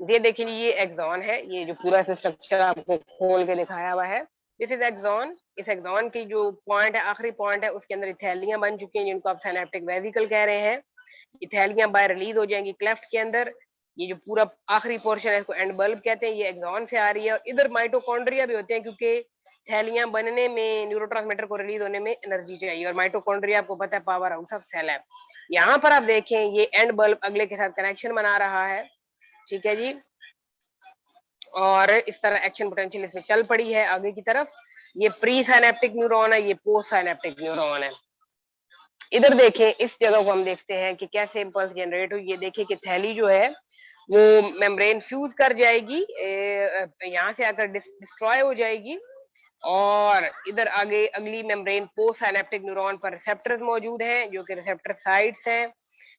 ये देखिए, ये एक्सॉन है, ये जो पूरा स्ट्रक्चर आपको खोल के दिखाया हुआ है दिस इज एक्सॉन। इस एक्सॉन की जो पॉइंट है, आखिरी पॉइंट है, उसके अंदर इथेलियां बन चुकी हैं जिनको आप सिनेप्टिक वेसिकल कह रहे हैं। इथेलियां बाय रिलीज हो जाएंगी क्लेफ्ट के अंदर। ये जो पूरा आखिरी पोर्शन है इसको एंड बल्ब कहते हैं, ये एक्सॉन से आ रही है। और इधर माइटोकॉन्ड्रिया भी होते हैं क्योंकि थैलियां बनने में न्यूरोट्रांसमीटर को रिलीज होने में एनर्जी चाहिए, और माइटोकॉन्ड्रिया आपको पता है पावर हाउस ऑफ सेल है। यहाँ पर आप देखें ये एंड बल्ब अगले के साथ कनेक्शन बना रहा है, ठीक है जी। और इस तरह एक्शन पोटेंशियल इसमें चल पड़ी है आगे की तरफ। ये प्री साइनेप्टिक न्यूरॉन है, ये पोस्ट साइनेप्टिक न्यूरॉन है। इधर देखें, इस जगह को हम देखते हैं कि कैसे इंपल्स जनरेट हुई। ये देखिए कि थैली जो है वो मेम्ब्रेन फ्यूज कर जाएगी, यहाँ से आकर डिस्ट्रॉय हो जाएगी। और इधर आगे अगली मेम्ब्रेन पोस्ट साइनेप्टिक न्यूरॉन पर रिसेप्टर्स मौजूद हैं जो कि रिसेप्टर साइट्स हैं,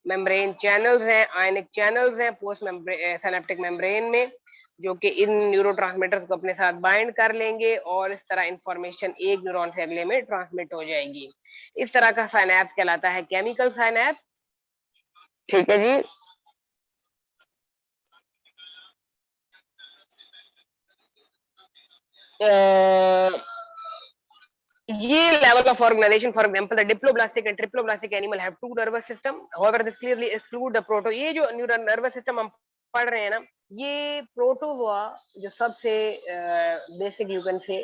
मेम्ब्रेन चैनल्स हैं, आयनिक चैनल्स हैं पोस्ट साइनेप्टिक मेम्ब्रेन में, जो कि इन न्यूरोट्रांसमीटर्स को अपने साथ बाइंड कर लेंगे और इस तरह इंफॉर्मेशन एक न्यूरॉन से अगले में ट्रांसमिट हो जाएगी। इस तरह का साइनेप्स कहलाता है केमिकल साइनेप्स, ठीक है जी। ये level of organization, for example, the diploblastic and triploblastic animal have two nervous system. However, this clearly exclude the proto. ये जो nervous system हम पढ़ रहे हैं ना, ये प्रोटोजोआ जो सबसे बेसिक यू कैन से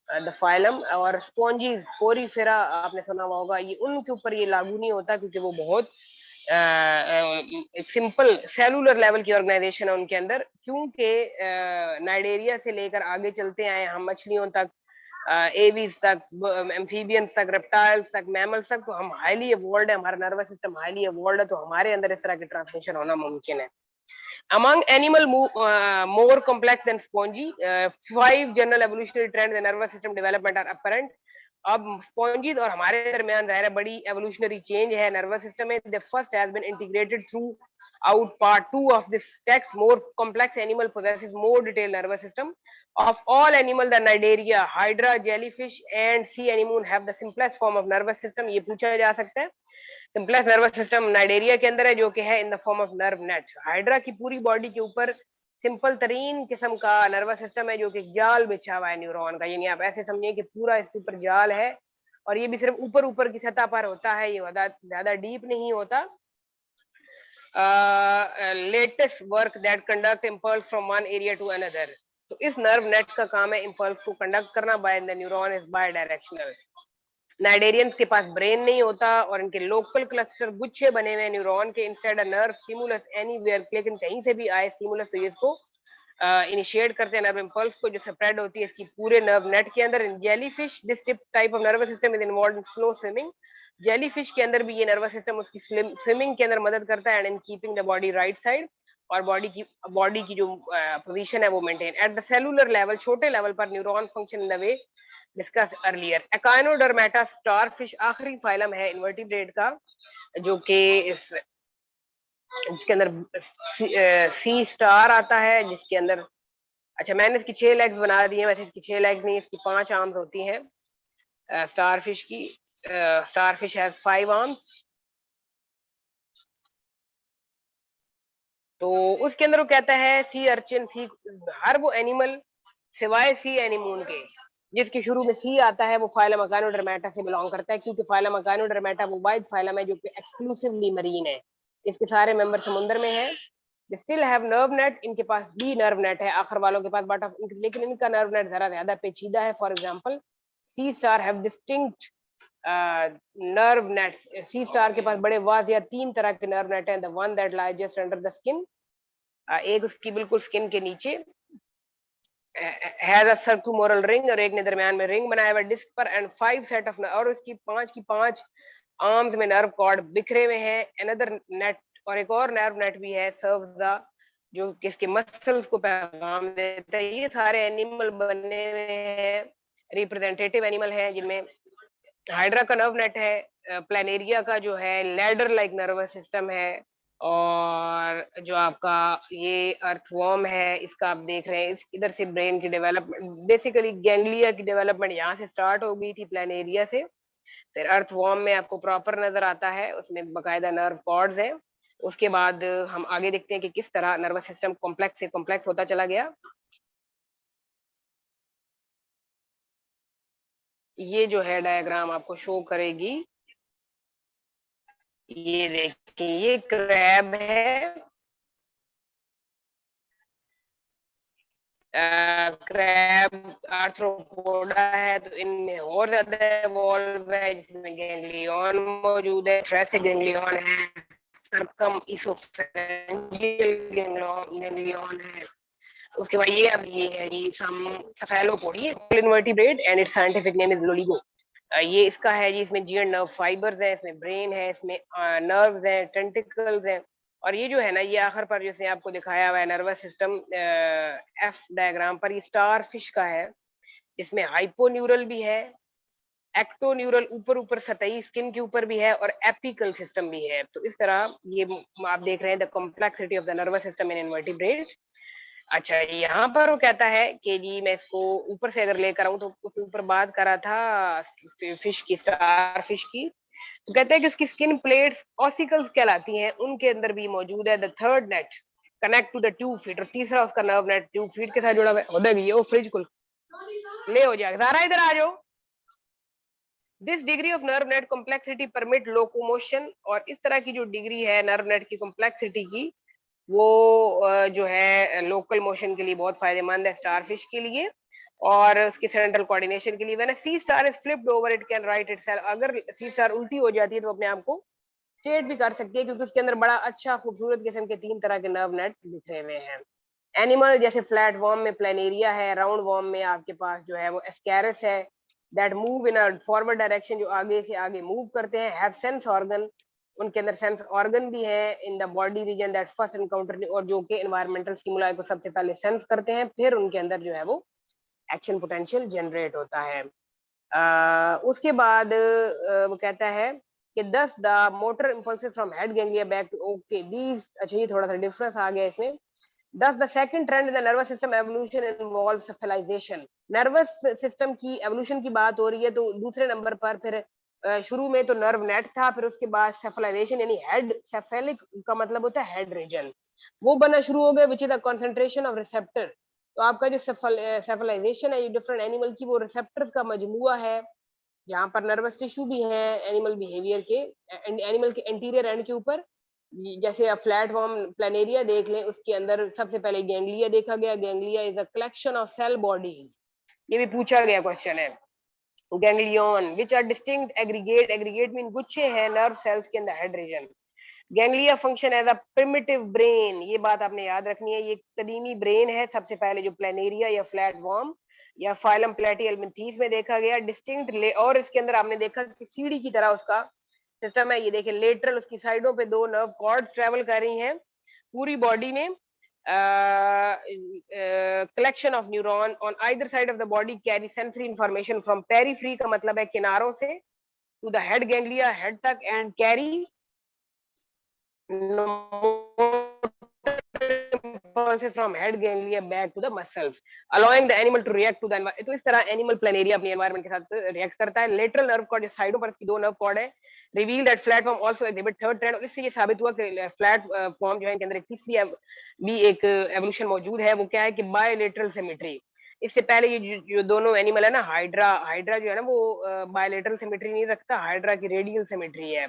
द फाइलम, और स्पॉन्जीज पोरीफेरा आपने सुना हुआ होगा, ये उनके ऊपर ये लागू नहीं होता क्योंकि वो बहुत एक सिंपल सेलुलर लेवल की ऑर्गेनाइजेशन है उनके अंदर। क्योंकि नाइडेरिया से लेकर आगे चलते आए हम मछलियों तक, एवीज तक, एम्फीबियंस तक, रेप्टाइल्स तक, मैमल्स तक, तो हम हाईली एवॉल्व्ड है, हमारा नर्वस सिस्टम हाईली एवॉल्व्ड है, तो हमारे अंदर इस तरह की ट्रांसमिशन होना मुमकिन है। Among animal more complex than spongy, 5 general evolutionary trends in nervous system development are apparent. अब स्पॉन्जीज और हमारे दरमियान जाहिर है बड़ी एवोल्यूशनरी चेंज है नर्वस सिस्टम में। The first has been integrated through out part 2 of this text. More complex animal possesses more detailed nervous system. Of all animal, the Cnidaria, Hydra, jellyfish and sea anemone have the simplest form of nervous system. ये पूछा जा सकता है। Simplest nervous system Cnidaria के अंदर है जो कि है in the form of nerve net. Hydra की पूरी बॉडी के ऊपर सिंपल तरीन किस्म का नर्वस सिस्टम है जो कि जाल बिछा हुआ है न्यूरॉन का, यानी आप ऐसे समझिए कि पूरा इसके ऊपर जाल है, और ये भी सिर्फ ऊपर ऊपर की सतह पर होता है, ये ज्यादा डीप नहीं होता। Latest work that conduct impulse from one area to another. तो इस नर्व नेट का काम है इम्पल्स को कंडक्ट करना by the neuron is by directional. Cnidarians के पास ब्रेन नहीं होता और इनके लोकल क्लस्टर गुच्छे बने हुए न्यूरॉन के, instead a nerve stimulus anywhere, लेकिन कहीं से भी आए स्टिमुलस तो इसको इनिशिएट करते हैं नर्व इंपल्स को जो स्प्रेड होती है इसकी पूरे नर्व नेट के अंदर। In jellyfish this type of nervous system is involved in slow swimming. Jellyfish के अंदर भी ये नर्वस सिस्टम उसकी स्विमिंग के अंदर मदद करता है and in keeping the body right side, और बॉडी की जो पोजीशन है वो maintain. At the cellular level, छोटे लेवल पर neuron function in the way discuss earlier. Echinodermata starfish आखिरी फाइलम है इन्वर्टिब्रेट का जो कि इसके अंदर सी स्टार आता है जिसके अंदर, अच्छा मैंने इसकी 6 लेग्स बना दी हैं, वैसे इसकी 6 लेग्स नहीं, इसकी 5 आर्म्स होती हैं स्टारफिश की। Starfish has 5 arms. तो उसके अंदर वो कहता है सी अर्चिन, सी हर वो एनिमल सिवाय सी एनिमोन के जिसके शुरू में सी आता है वो फाइलम अकाइनोडर्मेटा से बिलोंग करता है, क्योंकि फाइलम अकाइनोडर्मेटा वो वाइड फाइलम है जो कि एक्सक्लूसिवली मरीन है, इसके सारे मेंबर समुद्र में हैं। They still have nerve net, इनके पास भी नर्व नेट है आखिर वालों के पास, बट लेकिन इनका नर्व नेट जरा ज्यादा पेचीदा है। For example sea star have distinct nerve nets. Sea star के पास बड़े वाज़िया 3 तरह के नर्व नेट हैं। The one that lies just under the skin, एक उसकी बिल्कुल स्किन के नीचे हैज अ सर्कुमोरल रिंग, और एक ने दरमियान में रिंग बनाया हुआ डिस्क पर, एंड 5 सेट ऑफ, और उसकी 5 की 5 आर्म्स में नर्व कॉर्ड बिखरे हुए हैं। अनदर नेट, और एक और नर्व नेट भी है सर्व द, जो किसके मसल्स को पैगाम देता है। ये सारे एनिमल बने हुए हैं, रिप्रेजेंटेटिव एनिमल हैं जिनमें हाइड्रा का नर्व नेट है, प्लानेरिया का जो है लैडर लाइक नर्वस सिस्टम है, और जो आपका ये अर्थवॉर्म है इसका आप देख रहे हैं, इस इधर से ब्रेन की डेवलपमेंट, बेसिकली गैंग्लिया की डेवलपमेंट यहाँ से स्टार्ट हो गई थी प्लानेरिया से। फिर अर्थवॉर्म में आपको प्रॉपर नजर आता है, उसमें बकायदा नर्व कॉर्ड्स है। उसके बाद हम आगे देखते हैं कि किस तरह नर्वस सिस्टम कॉम्प्लेक्स से कॉम्प्लेक्स होता चला गया। ये जो है डायग्राम आपको शो करेगी, ये देखिए ये क्रैब है, क्रैब आर्थ्रोपोडा है, तो इनमें और ज्यादा इवॉल्व है, जिसमें गैंग्लियन मौजूद है, थ्रेसिक गैंग्लियन है, सर्कम इसोफेरेंजियल गैंग्लियन है। उसके बाद ये अब ये है जी cephalopoda invertebrate and its scientific name is Loligo. ये इसका है जी, इसमें जियर नर्व फाइबर्स है, इसमें ब्रेन है, इसमें नर्व्स हैं, टेंटिकल्स हैं, और ये जो है ना ये आखिर पर जैसे आपको दिखाया हुआ है नर्वस सिस्टम एफ डायग्राम पर, ये स्टार फिश का है, इसमें हाइपोन्यूरल भी है, एक्टोन्यूरल ऊपर ऊपर सतही स्किन के ऊपर भी है, और एपिकल सिस्टम भी है। तो इस तरह ये आप देख रहे हैं the complexity of the nervous system in invertebrate. अच्छा, यहाँ पर वो कहता है कि जी मैं इसको ऊपर से अगर लेकर आऊं, तो उसके ऊपर बात करा था फिश की, स्टार फिश की। तो कहते हैं कि उसकी स्किन प्लेट्स ऑसिकल्स कहलाती हैं, उनके अंदर भी मौजूद है the third net connect to the tube feet, और तीसरा उसका नर्व नेट ट्यूब फीट के साथ जुड़ा हुआ है। हो जाएगी वो फ्रिज कुल ले हो जाएगा, सारा इधर आ जाओ। This degree of nerve net complexity permit locomotion, और इस तरह की जो डिग्री है नर्व नेट की कॉम्प्लेक्सिटी की, वो जो है लोकल मोशन के लिए बहुत फायदेमंद है स्टारफिश के लिए, और उसकी सेंट्रल कोऑर्डिनेशन के लिए। When sea star is flipped over it can right itself, अगर सी स्टार उल्टी हो जाती है तो अपने आप को स्टेट भी कर सकती है, क्योंकि उसके अंदर बड़ा अच्छा खूबसूरत किस्म के 3 तरह के नर्व नेट बिखरे हुए हैं। एनिमल जैसे फ्लैट वॉर्म में प्लेनेरिया है, राउंड वॉर्म में आपके पास जो है वो एस्कैरस है, that move in a forward direction, जो आगे से आगे मूव करते हैं, हैव सेंस ऑर्गन, उनके अंदर सेंस ऑर्गन भी है in the body region that first encounter, और जो कि एनवायरमेंटल स्टिमुलाई को सबसे पहले सेंस करते हैं, फिर उनके अंदर जो है वो एक्शन पोटेंशियल जनरेट होता है। उसके बाद वो कहता है कि thus the motor impulses from head ganglia back to okay these, अच्छा ये थोड़ा सा डिफरेंस आ गया इसमें। Thus, the second trend in the nervous system evolution involves cephalization. Nervous system की एवोल्यूशन की बात हो रही है, तो दूसरे नंबर पर फिर शुरू में तो नर्व नेट था, फिर उसके बाद सेफलाइजेशन यानी हेड, सेफेलिक का मतलब होता है हेड रीजन, वो बनना शुरू हो गया, which is the concentration of receptor. तो आपका जो सेफलाइजेशन है ये डिफरेंट एनिमल की वो रिसेप्टर्स का मजमुआ है, जहाँ पर नर्वस टिश्यू भी है एनिमल बिहेवियर के, एनिमल के एंटीरियर एंड के ऊपर। जैसे आप फ्लैट फॉर्म प्लेनेरिया देख लें, उसके अंदर सबसे पहले गैंग्लिया देखा गया। Ganglia is a collection of cell bodies, ये भी पूछा गया क्वेश्चन है। Ganglion which are distinct aggregate, aggregate mean गुच्छे हैं नर्व सेल्स के अंदर head region. Ganglia function as a primitive brain, ये बात आपने याद रखनी है, ये कदीमी ब्रेन है सबसे पहले जो प्लेनेरिया या फ्लैट वॉर्म या फाइलम प्लेटियलमिन्थीस में देखा गया डिस्टिंक्ट, और इसके अंदर आपने देखा कि सीढ़ी की तरह उसका सिस्टम है। ये देखिए लेटरल उसकी साइडों पे 2 नर्व कॉर्ड्स ट्रेवल कर रही हैं पूरी बॉडी में, collection of neuron on either side of the body carry sensory information from periphery, का मतलब है किनारों से, to the head ganglia, head तक, and carry impulses from head ganglia back to the muscles, allowing the animal to react to the environment. तो इस तरह animal planaria अपनी एनवायरनमेंट के साथ रिएक्ट करता है। लेटरल नर्व कॉर्ड साइडों पर इसकी 2 नर्व कॉर्ड है, reveal that flat form also exhibit third trend, और इससे ये साबित हुआ कि फ्लैट फॉर्म जो है इनके अंदर एक तीसरी भी एक एवोल्यूशन मौजूद है। वो क्या है कि बायलेटरल सिमेट्री। इससे पहले ये जो दोनों एनिमल है ना, हाइड्रा, हाइड्रा जो है ना वो बायलेटरल सिमेट्री नहीं रखता, हाइड्रा की रेडियल सिमेट्री है।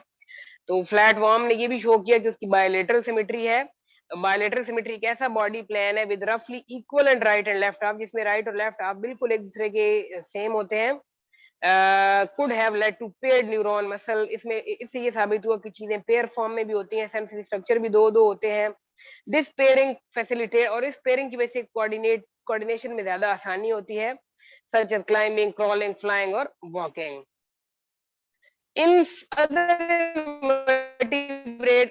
तो फ्लैट वॉर्म ने ये भी शो किया कि उसकी बायलेटरल सिमेट्री है। बायलेटरल सिमेट्री एक ऐसा बॉडी प्लान है विद रफली equal and right and left half, जिसमें राइट और लेफ्ट हाफ बिल्कुल एक दूसरे के सेम होते हैं। Could have led to paired neuron muscle, इसमें इससे ये साबित हुआ कि चीजें पेयर फॉर्म में भी होती हैं, सेंसरी स्ट्रक्चर भी 2-2 होते हैं। दिस पेयरिंग फैसिलिटेट, और इस पेयरिंग की वजह से कोऑर्डिनेशन में ज्यादा आसानी होती है, such as climbing, crawling, flying और वॉकिंग। इन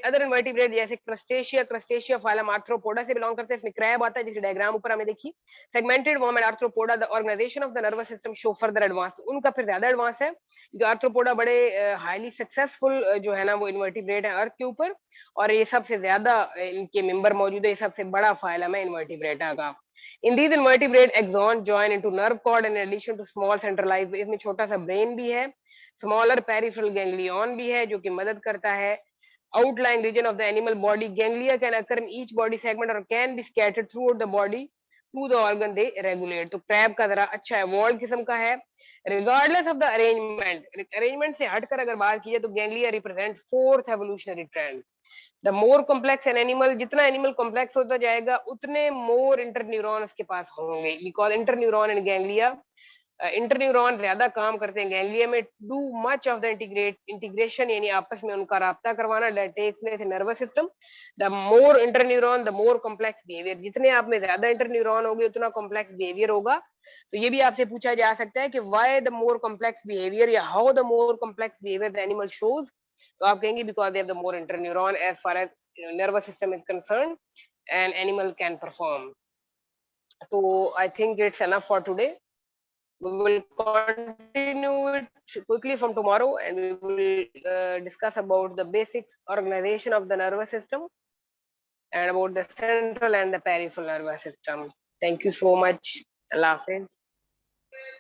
अदर इनवर्टिब्रेट जैसे क्रस्टेशिया फाइलम आर्थ्रोपोडा से बिलोंग करते हैं। इसमें क्रैब आता है, जिसकी डायग्राम ऊपर हमें देखी। Segmented worm and Arthropoda the organization of the nervous system show further advance, उनका फिर ज्यादा एडवांस है। जो आर्थ्रोपोडा बड़े हाईली सक्सेसफुल जो है ना वो इनवर्टिब्रेट है अर्थ के ऊपर, और ये सबसे ज्यादा इनके मेंबर मौजूद है, ये सबसे बड़ा फाइलम है इनवर्टिब्रेटा का। In these invertebrate axon join into nerve cord in addition to small centralized, इसमें छोटा सा ब्रेन भी है, स्मॉलर पेरिफेरल गैंग्लियन भी है जो कि मदद करता है। Outline region of the animal body, ganglia can occur in each body segment or can be scattered throughout the body to the organ they regulate. तो क्रैब का जरा अच्छा है, वॉल्ड किस्म का है, रिगार्डलेस ऑफ द अरेंजमेंट से हटकर अगर बात की जाए तो ganglia represent fourth evolutionary trend. The more complex an animal, जितना एनिमल कॉम्प्लेक्स होता जाएगा उतने मोर इंटरन्यूरॉन उसके पास होंगे, because interneuron and ganglia, interneuron ज्यादा काम करते हैं गैंग्लिया में, do much of the integration, यानी आपस में उनका राब्ता करवाना, that takes place in nervous system. The more interneuron the more complex behaviour, जितने आप में ज्यादा इंटरन्यूरॉन होंगे उतना कॉम्प्लेक्स बिहेवियर होगा। तो ये भी आपसे पूछा जा सकता है कि why the more complex behaviour, या how the more complex behaviour the animal shows. तो आप कहेंगे because they have the more interneuron as far as nervous system is concern and animal can perform. तो I think it's enough for today. We will continue it quickly from tomorrow, and we will discuss about the basics organization of the nervous system and about the central and the peripheral nervous system. Thank you so much. Allah Hafiz.